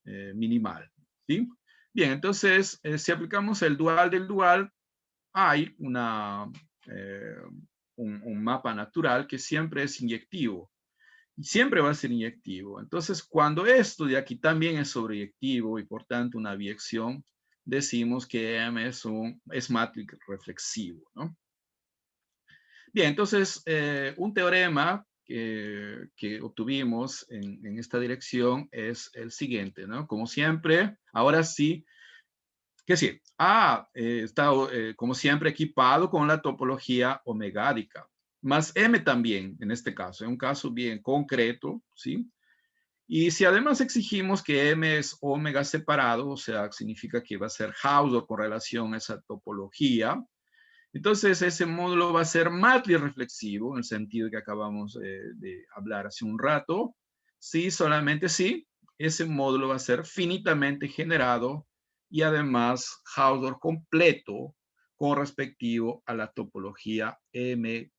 minimal, ¿sí? Bien, entonces si aplicamos el dual del dual, hay un mapa natural que siempre es inyectivo. Siempre va a ser inyectivo. Entonces, cuando esto de aquí también es sobreyectivo y por tanto una biyección, decimos que M es Matlis reflexivo, ¿no? Bien, entonces, un teorema que obtuvimos en esta dirección es el siguiente, ¿no? Como siempre, ahora sí, que sí, A está como siempre equipado con la topología omegádica, más M también en este caso, en un caso bien concreto, ¿sí? Y si además exigimos que M es omega separado, o sea, significa que va a ser Hausdorff con relación a esa topología, entonces ese módulo va a ser Matlis reflexivo, en el sentido que acabamos de hablar hace un rato. Sí, solamente sí, ese módulo va a ser finitamente generado y además Hausdorff completo con respectivo a la topología M-ádica.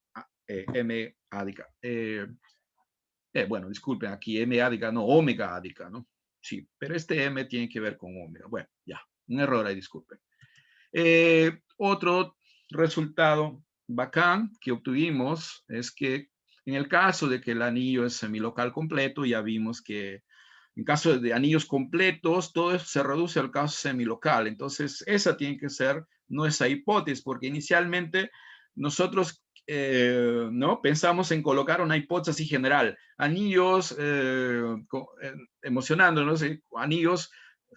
Bueno, disculpen, aquí M-ádica, no, omega-ádica, ¿no? Sí, pero este M tiene que ver con omega. Bueno, ya, un error ahí, disculpen. Otro resultado bacán que obtuvimos es que en el caso de que el anillo es semilocal completo, ya vimos que en caso de anillos completos, todo eso se reduce al caso semilocal. Entonces, esa tiene que ser nuestra hipótesis, porque inicialmente nosotros ¿no? Pensamos en colocar una hipótesis general, anillos, emocionándonos, anillos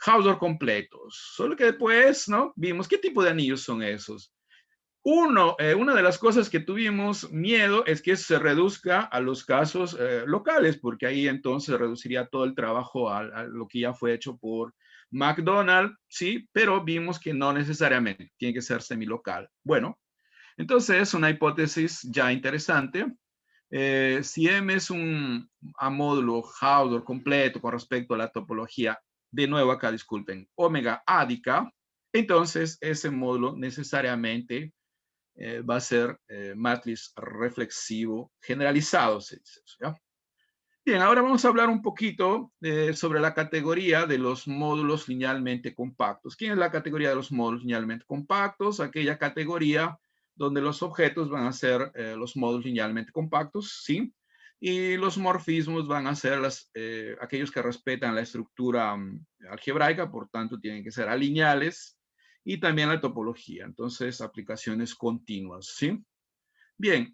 Hausdorff completos. Solo que después, ¿no? Vimos qué tipo de anillos son esos. Una de las cosas que tuvimos miedo es que se reduzca a los casos locales, porque ahí entonces reduciría todo el trabajo a lo que ya fue hecho por McDonald, sí, pero vimos que no necesariamente, tiene que ser semilocal. Bueno, entonces es una hipótesis ya interesante. Si M es un módulo Hausdorff completo con respecto a la topología, de nuevo acá disculpen, omega ádica, entonces ese módulo necesariamente va a ser matriz reflexivo generalizado, se dice eso, ¿ya? Bien, ahora vamos a hablar un poquito sobre la categoría de los módulos linealmente compactos. ¿Quién es la categoría de los módulos linealmente compactos? Aquella categoría donde los objetos van a ser los módulos linealmente compactos, ¿sí? Y los morfismos van a ser aquellos que respetan la estructura algebraica, por tanto tienen que ser alineales, y también la topología, entonces aplicaciones continuas, ¿sí? Bien,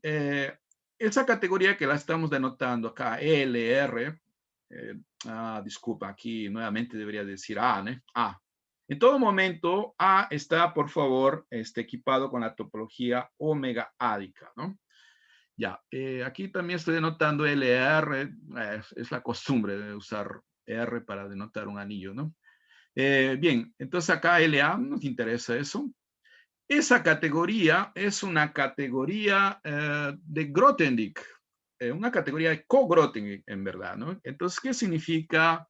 esa categoría que la estamos denotando acá, LR, disculpa, aquí nuevamente debería decir A, ¿no? A. En todo momento, A está, por favor, equipado con la topología omega ádica, ¿no? Ya, aquí también estoy denotando LR, es la costumbre de usar R para denotar un anillo, ¿no? Bien, entonces acá LA, nos interesa eso. Esa categoría es una categoría de Grothendieck, una categoría de co-Grothendieck en verdad, ¿no? Entonces, ¿qué significa?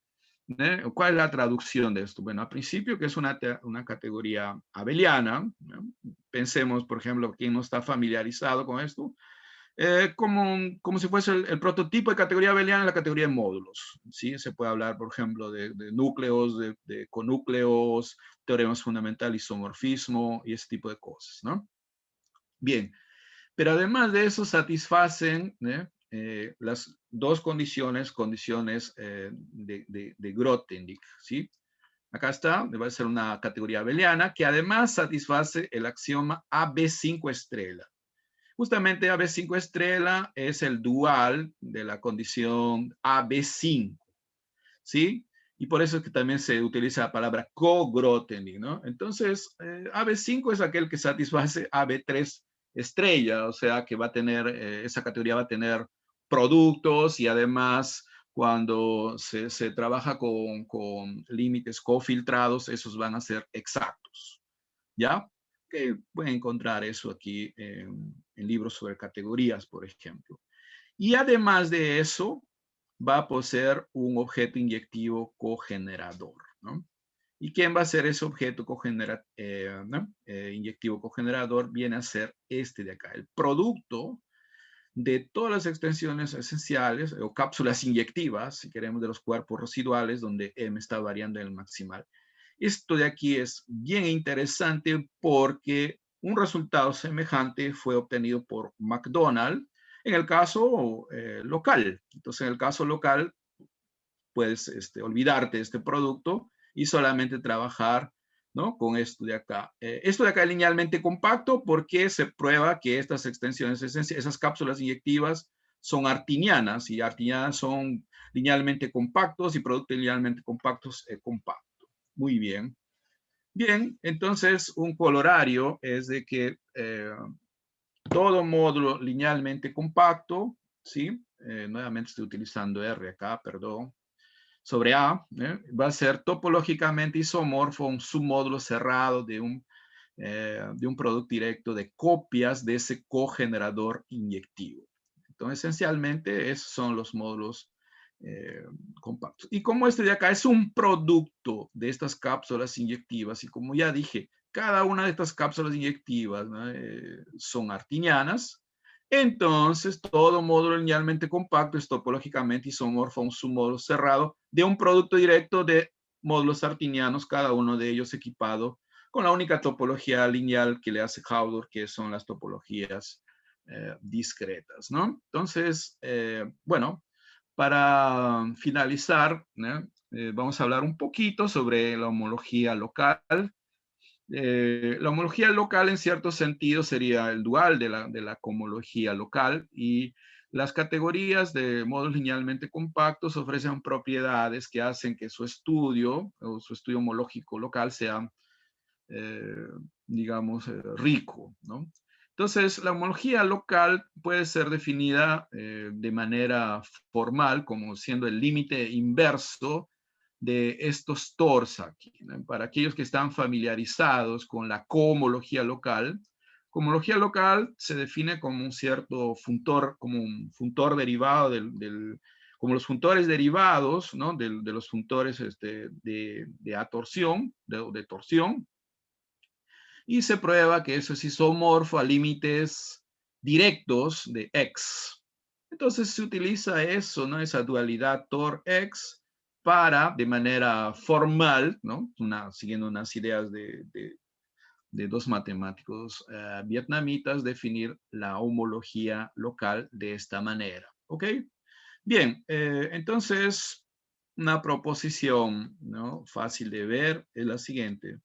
¿Cuál es la traducción de esto? Bueno, al principio que es una categoría abeliana, ¿no? Pensemos, por ejemplo, quien no está familiarizado con esto, como si fuese el prototipo de categoría abeliana en la categoría de módulos. ¿Sí? Se puede hablar, por ejemplo, de núcleos, de conúcleos, teoremas fundamentales, isomorfismo y ese tipo de cosas, ¿no? Bien, pero además de eso satisfacen las dos condiciones de Grothendieck, ¿sí? Acá está, va a ser una categoría abeliana que además satisface el axioma AB5 estrella. Justamente AB5 estrella es el dual de la condición AB5, ¿sí? Y por eso es que también se utiliza la palabra co-Grothendieck, ¿no? Entonces, AB5 es aquel que satisface AB3 estrella, o sea que va a tener, esa categoría va a tener productos y además cuando se trabaja con límites cofiltrados, esos van a ser exactos, ¿ya? Que pueden encontrar eso aquí en libros sobre categorías, por ejemplo. Y además de eso, va a poseer un objeto inyectivo cogenerador, ¿no? ¿Y quién va a ser ese objeto inyectivo cogenerador? Viene a ser este de acá, el producto de todas las extensiones esenciales o cápsulas inyectivas, si queremos, de los cuerpos residuales, donde M está variando en el maximal. Esto de aquí es bien interesante porque un resultado semejante fue obtenido por McDonald en el caso local. Entonces, en el caso local, puedes olvidarte de este producto y solamente trabajar, ¿no? Con esto de acá. Esto de acá es linealmente compacto porque se prueba que estas extensiones, esas cápsulas inyectivas son artinianas y artinianas son linealmente compactos y productos linealmente compactos compacto. Muy bien. Bien, entonces un colorario es de que todo módulo linealmente compacto, ¿sí? Nuevamente estoy utilizando R acá, perdón, sobre A, va a ser topológicamente isomorfo un submódulo cerrado de un producto directo de copias de ese cogenerador inyectivo. Entonces, esencialmente, esos son los módulos compactos. Y como este de acá es un producto de estas cápsulas inyectivas, y como ya dije, cada una de estas cápsulas inyectivas, ¿no? Son artinianas, entonces todo módulo linealmente compacto es topológicamente isomorfo a un submódulo cerrado de un producto directo de módulos artinianos, cada uno de ellos equipado con la única topología lineal que le hace Haldor, que son las topologías discretas, ¿no? Entonces, bueno, para finalizar, ¿no? Vamos a hablar un poquito sobre la homología local. La homología local en cierto sentido sería el dual de la cohomología local y las categorías de modos linealmente compactos ofrecen propiedades que hacen que su estudio o su estudio homológico local sea, eh, digamos, rico, ¿no? Entonces, la homología local puede ser definida de manera formal como siendo el límite inverso de estos TORs aquí, ¿no? Para aquellos que están familiarizados con la cohomología local se define como un cierto funtor, como un funtor derivado como los funtores derivados, ¿no? De los funtores de atorsión, de torsión, y se prueba que eso es isomorfo a límites directos de X. Entonces se utiliza eso, ¿no? Esa dualidad Tor-X para, de manera formal, ¿no? Siguiendo unas ideas de dos matemáticos vietnamitas, definir la homología local de esta manera. ¿Ok? Bien, entonces una proposición, ¿no? Fácil de ver es la siguiente.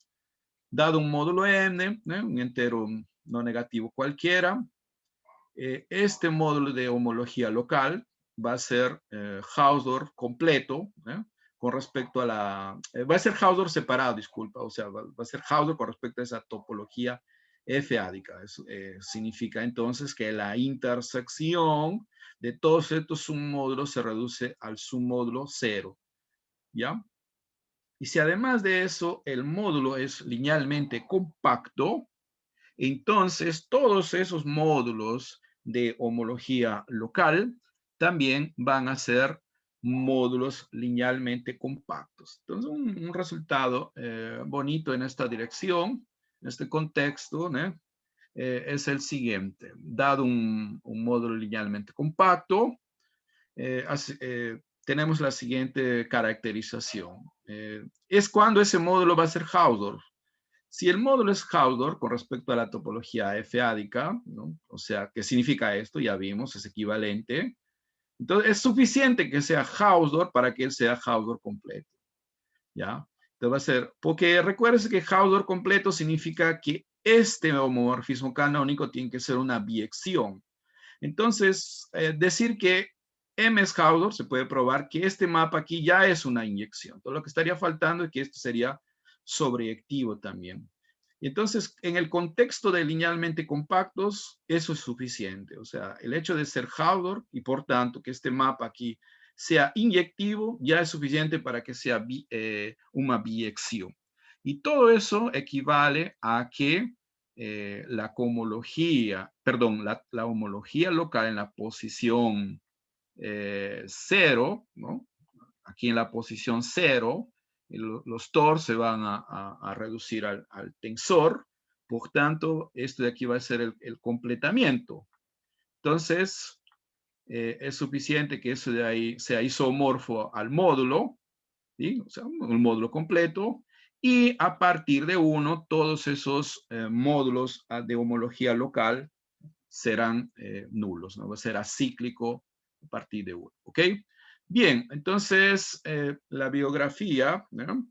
Dado un módulo n, ¿no? Un entero no negativo cualquiera, este módulo de homología local va a ser Hausdorff completo, con respecto a la... va a ser Hausdorff separado, disculpa, o sea, va a ser Hausdorff con respecto a esa topología F-ádica. Eso significa entonces que la intersección de todos estos submódulos se reduce al submódulo 0, ¿ya? Y si además de eso el módulo es linealmente compacto, entonces todos esos módulos de homología local también van a ser módulos linealmente compactos. Entonces, un resultado bonito en esta dirección, en este contexto, ¿no? Es el siguiente. Dado un módulo linealmente compacto, tenemos la siguiente caracterización. Es cuando ese módulo va a ser Hausdorff. Si el módulo es Hausdorff con respecto a la topología F-ádica, ¿no? O sea, ¿qué significa esto? Ya vimos, es equivalente. Entonces, es suficiente que sea Hausdorff para que él sea Hausdorff completo, ¿ya? Entonces va a ser, porque recuérdense que Hausdorff completo significa que este homomorfismo canónico tiene que ser una biyección. Entonces, decir que M es Hausdorff, se puede probar que este mapa aquí ya es una inyección. Entonces, lo que estaría faltando es que esto sería sobreyectivo también. Y entonces, en el contexto de linealmente compactos, eso es suficiente. O sea, el hecho de ser Hausdorff y por tanto que este mapa aquí sea inyectivo, ya es suficiente para que sea una biyección. Y todo eso equivale a que la cohomología, perdón, la homología local en la posición 0, ¿no? Aquí en la posición 0, los TOR se van a reducir al tensor, por tanto, esto de aquí va a ser el completamiento. Entonces, es suficiente que eso de ahí sea isomorfo al módulo, ¿sí? O sea, un módulo completo, y a partir de 1, todos esos módulos de homología local serán nulos, ¿no? Va a ser acíclico a partir de 1, ¿ok? Bien, entonces la biografía, ¿no?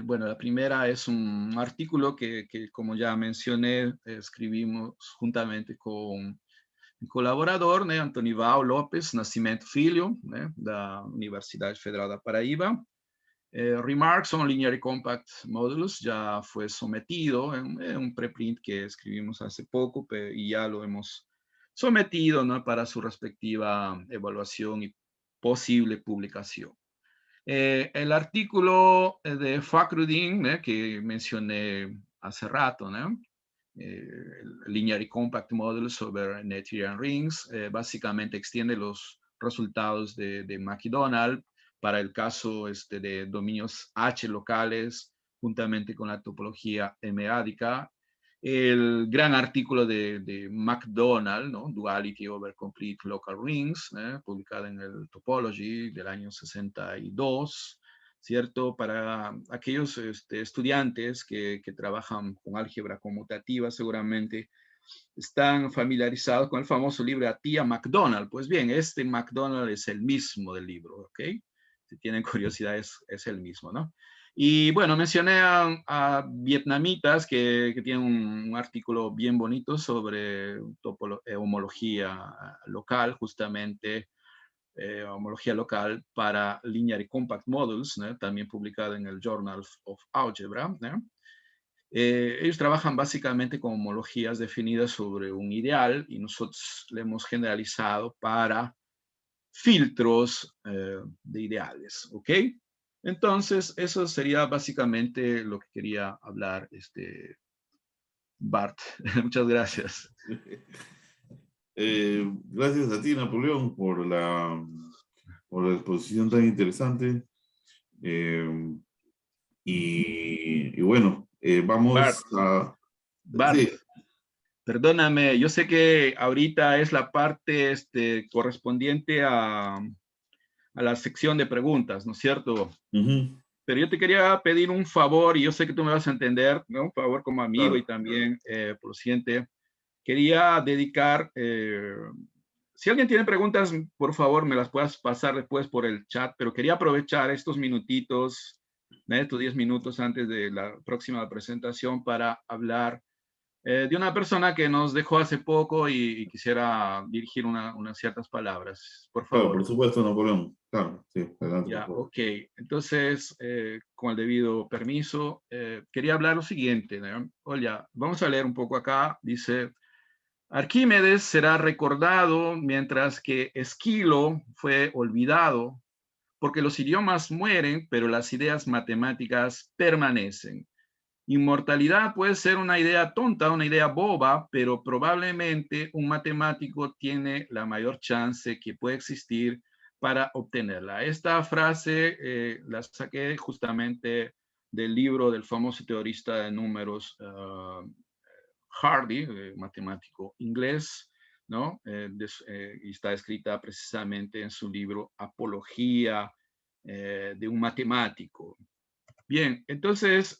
Bueno, la primera es un artículo que como ya mencioné, escribimos juntamente con mi colaborador, né, Antonivao Lopes Nascimento Filho, né, da Universidade Federal da Paraíba. Remarks on Linear Compact Modulus ya fue sometido en un preprint que escribimos hace poco y ya lo hemos sometido, ¿no? Para su respectiva evaluación y posible publicación. El artículo de Fakhruddin, ¿no? Que mencioné hace rato, ¿no? Linear y Compact Models sobre Noetherian Rings, básicamente extiende los resultados de McDonald para el caso de dominios H locales, juntamente con la topología M-ádica. El gran artículo de McDonald, ¿no? Duality over Complete Local Rings, publicado en el Topology del año 62, ¿cierto? Para aquellos estudiantes que trabajan con álgebra conmutativa, seguramente están familiarizados con el famoso libro de Tia McDonald. Pues bien, este McDonald es el mismo del libro, ¿ok? Si tienen curiosidad, es el mismo, ¿no? Y bueno, mencioné a vietnamitas que tienen un artículo bien bonito sobre homología local, justamente homología local para Linear y Compact Models, ¿no? También publicado en el Journal of Algebra, ¿no? Ellos trabajan básicamente con homologías definidas sobre un ideal y nosotros le hemos generalizado para filtros de ideales, ¿ok? Entonces, eso sería básicamente lo que quería hablar, Bart. Muchas gracias. Gracias a ti, Napoleón, por la exposición tan interesante. Y bueno, Bart, vamos a... Bart, Sí, perdóname, yo sé que ahorita es la parte correspondiente a la sección de preguntas, ¿no es cierto? ujú, Pero yo te quería pedir un favor, y yo sé que tú me vas a entender, ¿no? Un favor como amigo y claro, también, por lo siguiente, quería dedicar, si alguien tiene preguntas, por favor, me las puedas pasar después por el chat, pero quería aprovechar estos minutitos, estos 10 minutos antes de la próxima presentación para hablar de una persona que nos dejó hace poco y quisiera dirigir unas ciertas palabras, por claro, por favor. supuesto, Napoleón. Claro, sí, adelante, por Ya, favor. ok. Entonces, con el debido permiso, quería hablar lo siguiente, ¿no? Oye, vamos a leer un poco acá. Dice, Arquímedes será recordado mientras que Esquilo fue olvidado, porque los idiomas mueren, pero las ideas matemáticas permanecen. Inmortalidad puede ser una idea tonta, una idea boba, pero probablemente un matemático tiene la mayor chance que puede existir para obtenerla. Esta frase la saqué justamente del libro del famoso teorista de números Hardy, matemático inglés, ¿no? Y está escrita precisamente en su libro Apología de un matemático. Bien, entonces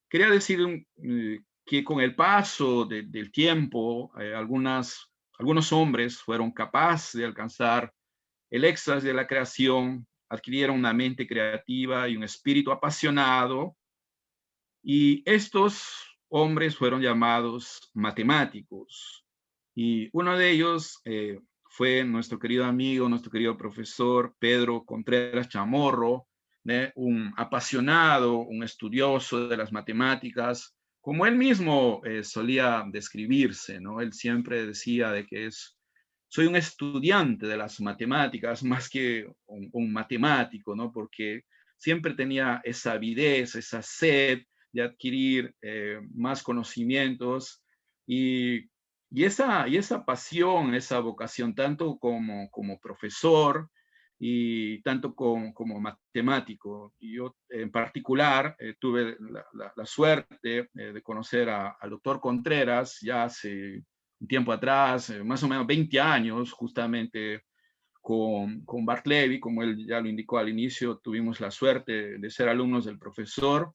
quería decir que con el paso del tiempo, algunos hombres fueron capaces de alcanzar el éxtasis de la creación, adquirieron una mente creativa y un espíritu apasionado, y estos hombres fueron llamados matemáticos. Y uno de ellos fue nuestro querido amigo, nuestro querido profesor Pedro Contreras Chamorro, un apasionado, un estudioso de las matemáticas, como él mismo solía describirse, ¿no? Él siempre decía de que soy un estudiante de las matemáticas más que un matemático, ¿no? Porque siempre tenía esa avidez, esa sed de adquirir más conocimientos y, y esa pasión, esa vocación, tanto como profesor y tanto como matemático. Y yo en particular tuve la suerte de conocer al doctor Contreras ya hace un tiempo atrás, más o menos 20 años, justamente con Bart Levy, como él ya lo indicó al inicio, tuvimos la suerte de ser alumnos del profesor.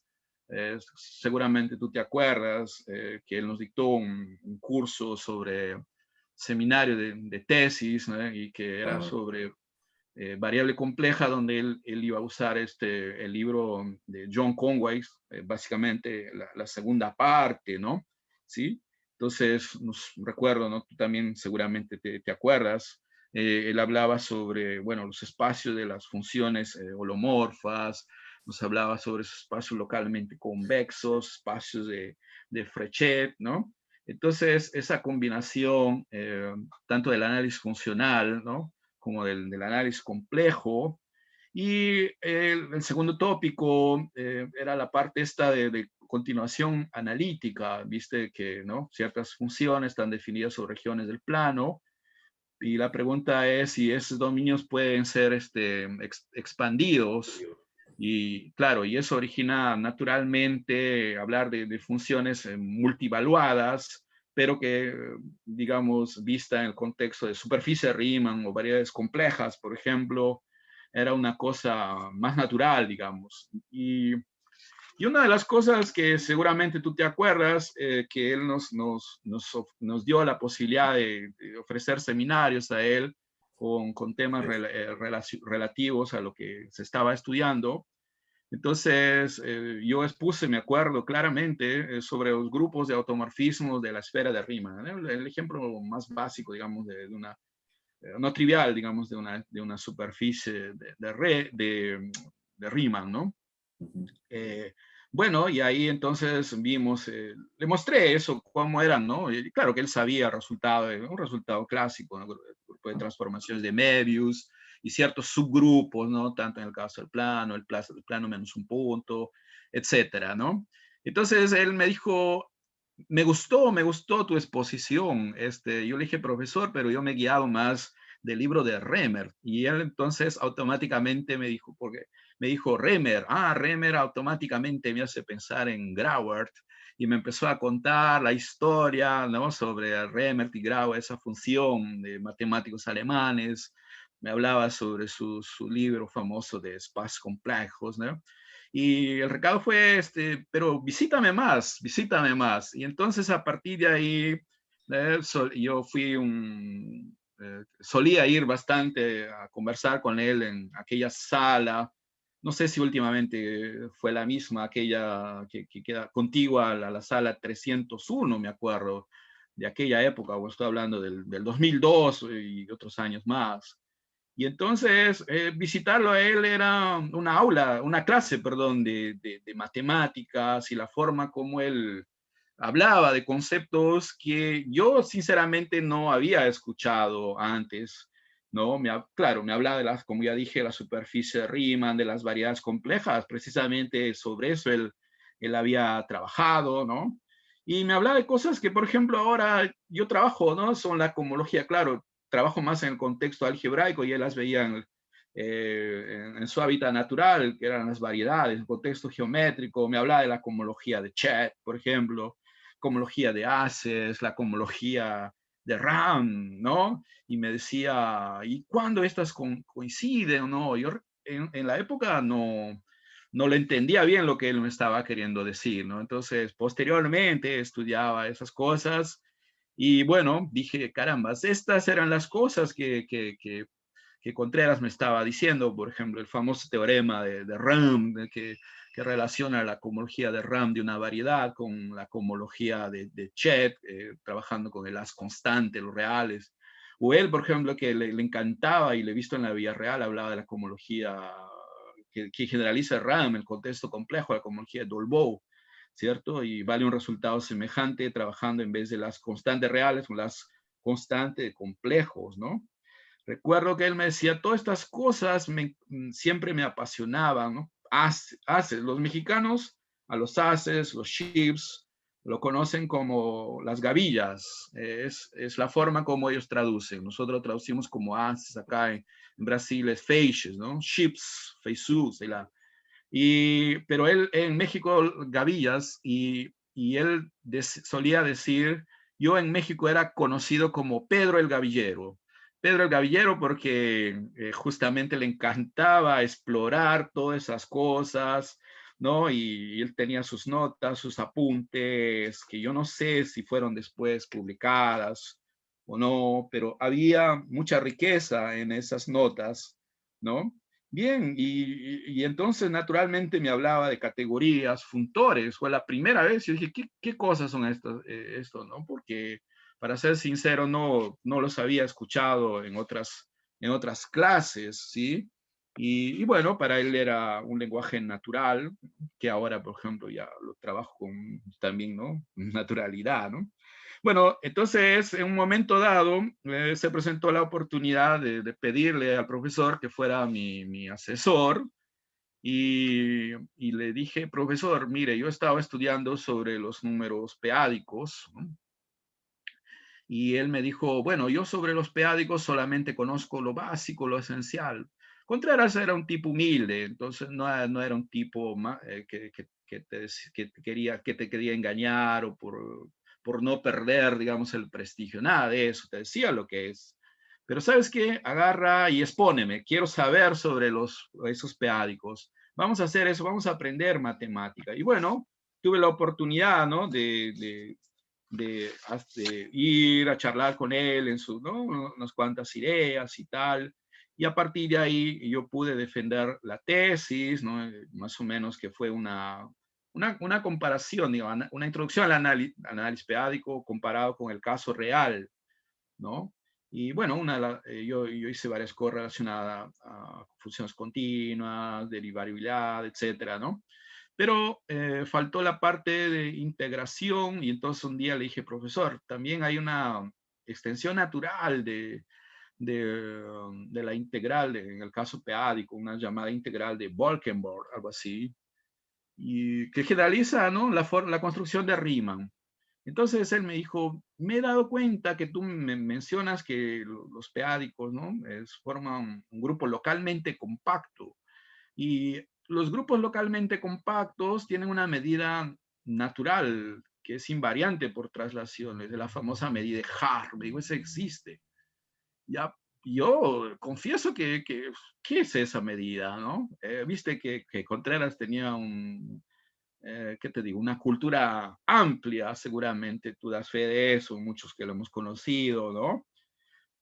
Seguramente tú te acuerdas que él nos dictó un curso sobre seminario de tesis, ¿no? Y que era Ah, sobre variable compleja, donde él iba a usar el libro de John Conway, básicamente la segunda parte, ¿no? ¿Sí? Entonces, recuerdo, ¿no? Tú también seguramente te acuerdas, él hablaba sobre, bueno, los espacios de las funciones holomorfas, nos hablaba sobre esos espacios localmente convexos, espacios de Frechet, ¿no? Entonces, esa combinación, tanto del análisis funcional, ¿no? Como del análisis complejo. Y el segundo tópico era la parte esta de continuación analítica, viste que ¿no? Ciertas funciones están definidas sobre regiones del plano, y la pregunta es si esos dominios pueden ser expandidos. Y claro, y eso origina naturalmente hablar de funciones multivaluadas, pero que, digamos, vista en el contexto de superficie de Riemann o variedades complejas, por ejemplo, era una cosa más natural, digamos. Y una de las cosas que seguramente tú te acuerdas, que él nos dio la posibilidad de ofrecer seminarios a él con temas relativos a lo que se estaba estudiando. Entonces, yo expuse, me acuerdo claramente, sobre los grupos de automorfismos de la esfera de Riemann, ¿no? El ejemplo más básico, digamos, de una, no trivial, digamos, de una superficie de Riemann, ¿no? ujú, Eh, bueno, y ahí entonces vimos, le mostré eso, cómo eran, ¿no? Y claro que él sabía el resultado, un resultado clásico, ¿no? Grupo de transformaciones de Möbius y ciertos subgrupos, ¿no? Tanto en el caso del plano, el plano menos un punto, etcétera, ¿no? Entonces él me dijo, me gustó tu exposición. Yo le dije, profesor, pero yo me he guiado más del libro de Remer. Y él entonces automáticamente me dijo, porque me dijo Remer. Remer automáticamente me hace pensar en Grauert, y me empezó a contar la historia, ¿no?, sobre Remer y Grauert, esa función de matemáticos alemanes. Me hablaba sobre su libro famoso de espacios complejos, ¿no? Y el recado fue, pero visítame más, visítame más. Y entonces a partir de ahí, yo solía ir bastante a conversar con él en aquella sala. No sé si últimamente fue la misma, aquella que queda contigua a la sala 301, me acuerdo, de aquella época, o estoy hablando del 2002 y otros años más. Y entonces visitarlo a él era una aula, una clase, perdón, de matemáticas, y la forma como él hablaba de conceptos que yo sinceramente no había escuchado antes, ¿no? Claro, me hablaba de las, como ya dije, la superficie de Riemann, de las variedades complejas, precisamente sobre eso él había trabajado, ¿no? Y me hablaba de cosas que, por ejemplo, ahora yo trabajo, ¿no? Son la cohomología, claro, trabajo más en el contexto algebraico, y él las veía en su hábitat natural, que eran las variedades, el contexto geométrico. Me hablaba de la cohomología de Chet, por ejemplo, cohomología de Haces, la cohomología de RAM, ¿no? Y me decía, ¿y cuándo estas coinciden o no? Yo en la época no le entendía bien lo que él me estaba queriendo decir, ¿no? Entonces, posteriormente estudiaba esas cosas, y bueno, dije, carambas, estas eran las cosas que Contreras me estaba diciendo. Por ejemplo, el famoso teorema de RAM, que relaciona la cohomología de RAM de una variedad con la cohomología de Chet, trabajando con el haz constante, los reales. O él, por ejemplo, que le encantaba, y le he visto en la vida real, hablaba de la cohomología que generaliza RAM, el contexto complejo, la cohomología de Dolbeault, ¿cierto? Y vale un resultado semejante trabajando en vez de las constantes reales con las constantes complejos, ¿no? Recuerdo que él me decía, todas estas cosas siempre me apasionaban, ¿no? Haces, los mexicanos a los haces, los chips, lo conocen como las gavillas. Es la forma como ellos traducen. Nosotros traducimos como haces, acá en Brasil es feixes, ¿no? Chips, feiçus, pero él en México gavillas, y él solía decir, yo en México era conocido como Pedro el Gavillero. Pedro el Gavillero porque justamente le encantaba explorar todas esas cosas, ¿no? Y él tenía sus notas, sus apuntes, que yo no sé si fueron después publicadas o no, pero había mucha riqueza en esas notas, ¿no? Bien, y entonces naturalmente me hablaba de categorías, funtores. Fue la primera vez. Yo dije, ¿qué cosas son estas, esto, no? Porque, para ser sincero, no los había escuchado en otras clases, ¿sí? Y bueno, para él era un lenguaje natural, que ahora, por ejemplo, ya lo trabajo con también, ¿no? Naturalidad, ¿no? Bueno, entonces en un momento dado se presentó la oportunidad de pedirle al profesor que fuera mi asesor, y le dije, profesor, mire, yo estaba estudiando sobre los números peádicos, ¿no? Y él me dijo, bueno, yo sobre los peádicos solamente conozco lo básico, lo esencial. Contreras era un tipo humilde, entonces no era un tipo que te quería engañar, o por no perder, digamos, el prestigio, nada de eso, te decía lo que es. Pero ¿sabes qué? Agarra y expóneme, quiero saber sobre esos peádicos. Vamos a hacer eso, vamos a aprender matemática. Y bueno, tuve la oportunidad, ¿no? De ir a charlar con él en ¿no? Unas cuantas ideas y tal. Y a partir de ahí yo pude defender la tesis, ¿no? Más o menos, que fue una comparación, digo, una introducción al análisis peádico comparado con el caso real, ¿no? Y bueno, yo hice varias cosas relacionadas a funciones continuas, derivabilidad, etcétera, ¿no? Pero faltó la parte de integración, y entonces un día le dije, profesor, también hay una extensión natural de la integral, en el caso peádico, una llamada integral de Valkenburg, algo así, y que generaliza, ¿no? la construcción de Riemann. Entonces él me dijo, me he dado cuenta que tú me mencionas que los peádicos, ¿no? Forman un grupo localmente compacto, y los grupos localmente compactos tienen una medida natural que es invariante por traslaciones, de la famosa medida de Haar. Me digo, esa existe. Ya, yo confieso ¿qué es esa medida, no? Viste que Contreras tenía ¿qué te digo? Una cultura amplia, seguramente tú das fe de eso, muchos que lo hemos conocido, ¿no?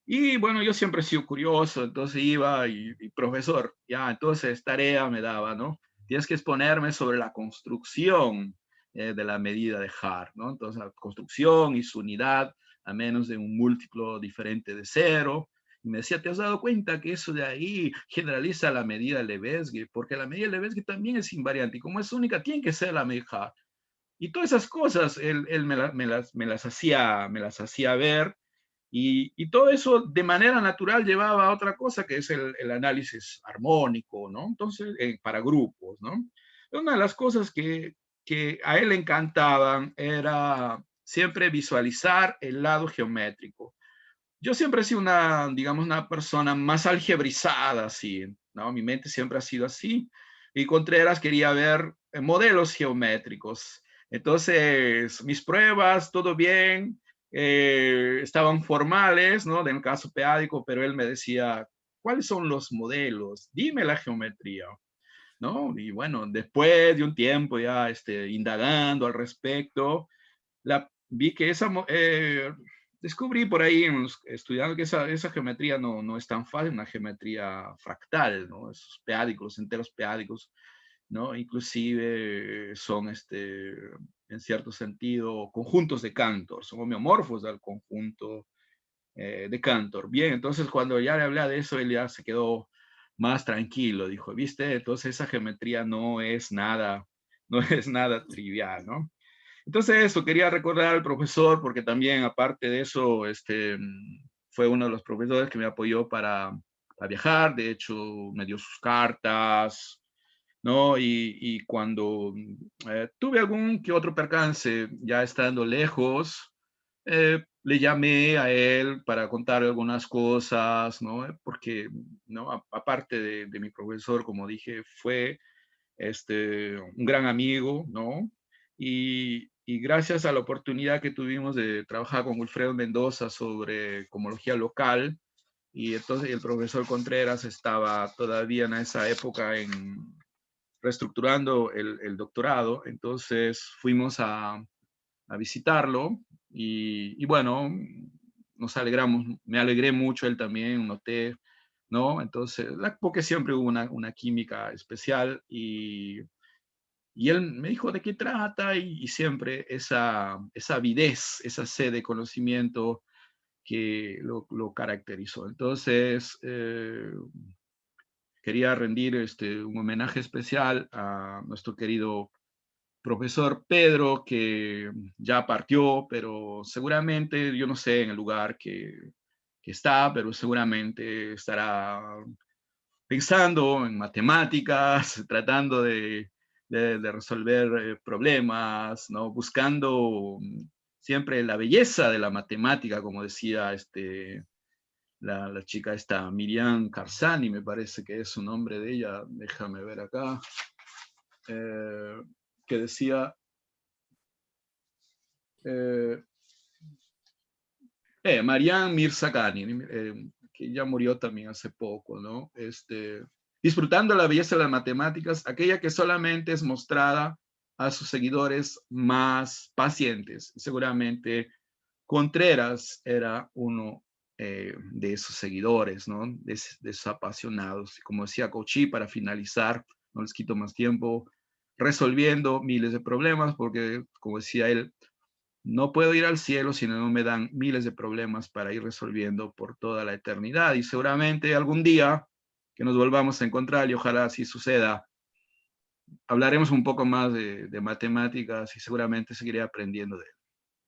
Y bueno, yo siempre he sido curioso, entonces iba y profesor, ya, entonces tarea me daba, ¿no? Tienes que exponerme sobre la construcción de la medida de Haar, ¿no? Entonces, la construcción y su unidad a menos de un múltiplo diferente de cero. Y me decía, ¿te has dado cuenta que eso de ahí generaliza la medida de Lebesgue? Porque la medida de Lebesgue también es invariante y como es única, tiene que ser la medida de Haar. Y todas esas cosas él me las hacía ver y todo eso de manera natural llevaba a otra cosa que es el análisis armónico, ¿no? Entonces, para grupos, ¿no? Una de las cosas que a él le encantaban era siempre visualizar el lado geométrico. Yo siempre he sido digamos, una persona más algebrizada, así, ¿no? Mi mente siempre ha sido así. Y Contreras quería ver modelos geométricos. Entonces, mis pruebas, todo bien, estaban formales, ¿no? En el caso peádico, pero él me decía, ¿cuáles son los modelos? Dime la geometría, ¿no? Y bueno, después de un tiempo ya indagando al respecto, vi que descubrí por ahí estudiando que esa geometría no es tan fácil, una geometría fractal, ¿no? Esos peádicos, los enteros peádicos, ¿no? Inclusive son, en cierto sentido, conjuntos de Cantor, son homeomorfos del conjunto de Cantor. Bien, entonces cuando ya le hablé de eso, él ya se quedó más tranquilo, dijo, ¿viste? Entonces esa geometría no es nada trivial, ¿no? Entonces eso, quería recordar al profesor porque también aparte de eso, fue uno de los profesores que me apoyó para viajar, de hecho me dio sus cartas, ¿no? Y cuando tuve algún que otro percance, ya estando lejos, le llamé a él para contar algunas cosas, ¿no? Porque, ¿no? Aparte de mi profesor, como dije, fue un gran amigo, ¿no? Y gracias a la oportunidad que tuvimos de trabajar con Wilfredo Mendoza sobre cosmología local, y entonces el profesor Contreras estaba todavía en esa época reestructurando el doctorado, entonces fuimos a visitarlo y bueno, nos alegramos, me alegré mucho, él también, noté, ¿no? Entonces, porque siempre hubo una química especial y él me dijo de qué trata y siempre esa avidez, esa sed de conocimiento que lo caracterizó. Entonces, quería rendir un homenaje especial a nuestro querido profesor Pedro, que ya partió, pero seguramente, yo no sé en el lugar que está, pero seguramente estará pensando en matemáticas, tratando de resolver problemas, ¿no? Buscando siempre la belleza de la matemática, como decía la chica esta, Miriam Carsani, me parece que es su nombre de ella, déjame ver acá, que decía, eh, Marianne Mirzaghani, que ya murió también hace poco, ¿no? Disfrutando la belleza de las matemáticas, aquella que solamente es mostrada a sus seguidores más pacientes. Seguramente Contreras era uno de esos seguidores, ¿no? De esos apasionados. Como decía Cauchy, para finalizar, no les quito más tiempo, resolviendo miles de problemas, porque, como decía él, no puedo ir al cielo si no me dan miles de problemas para ir resolviendo por toda la eternidad. Y seguramente algún día que nos volvamos a encontrar, y ojalá así suceda, hablaremos un poco más de matemáticas y seguramente seguiré aprendiendo de él.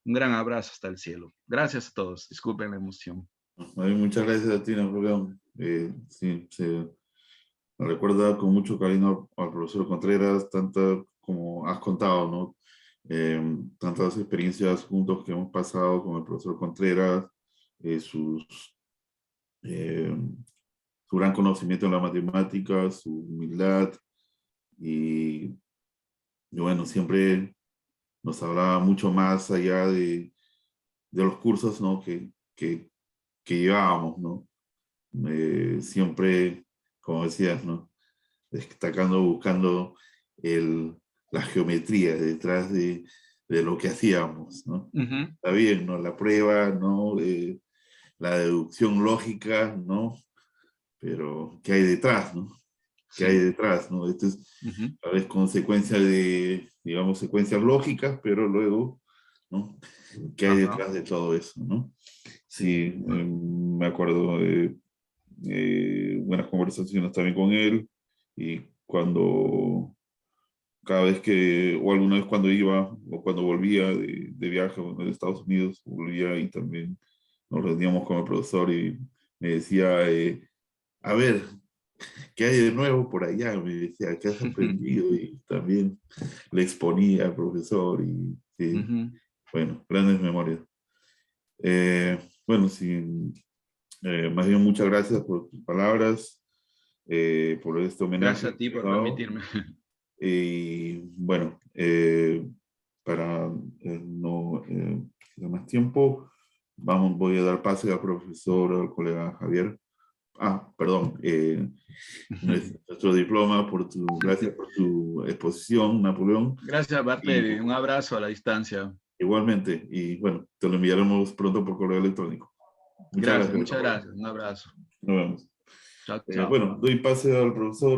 Un gran abrazo hasta el cielo. Gracias a todos. Disculpen la emoción. Muchas gracias a ti, Napoleón. Sí, se me recuerda con mucho cariño al profesor Contreras, tanto como has contado, ¿no? Tantas experiencias juntos que hemos pasado con el profesor Contreras, eh, sus, eh, su gran conocimiento en la matemática, su humildad, y bueno, siempre nos hablaba mucho más allá de los cursos, ¿no? que llevábamos, ¿no? Siempre, como decías, ¿no? Destacando, buscando la geometría detrás de lo que hacíamos, ¿no? Ujú. Está bien, ¿no? La prueba, ¿no? La deducción lógica, ¿no? Pero, ¿qué hay detrás, no? ¿Qué hay Sí. detrás, no? Esto es, Ujú. a veces, consecuencia de, digamos, secuencias lógicas, pero luego, ¿no? ¿Qué hay Ajá. detrás de todo eso, no? Sí, me acuerdo de buenas conversaciones también con él, y cada vez que, o alguna vez cuando iba, o cuando volvía de viaje de Estados Unidos, volvía y también nos reuníamos con el profesor y me decía, a ver, ¿qué hay de nuevo por allá? Me decía, ¿qué has aprendido? Y también le exponía al profesor y sí, Ujú. bueno, grandes memorias. Bueno, sí, más bien muchas gracias por tus palabras, por este Gracias homenaje a ti que has por dado. permitirme. Y bueno, para no quitar más tiempo, voy a dar pase al profesor, al colega Javier. Perdón, nuestro diploma gracias por tu exposición, Napoleón. Gracias, Y Bartlevi. Un abrazo a la distancia. igualmente, y bueno, te lo enviaremos pronto por correo electrónico. Muchas Gracias, gracias, muchas Napoleón. gracias. Un abrazo. Nos vemos. Chao, chao. Bueno, doy pase al profesor.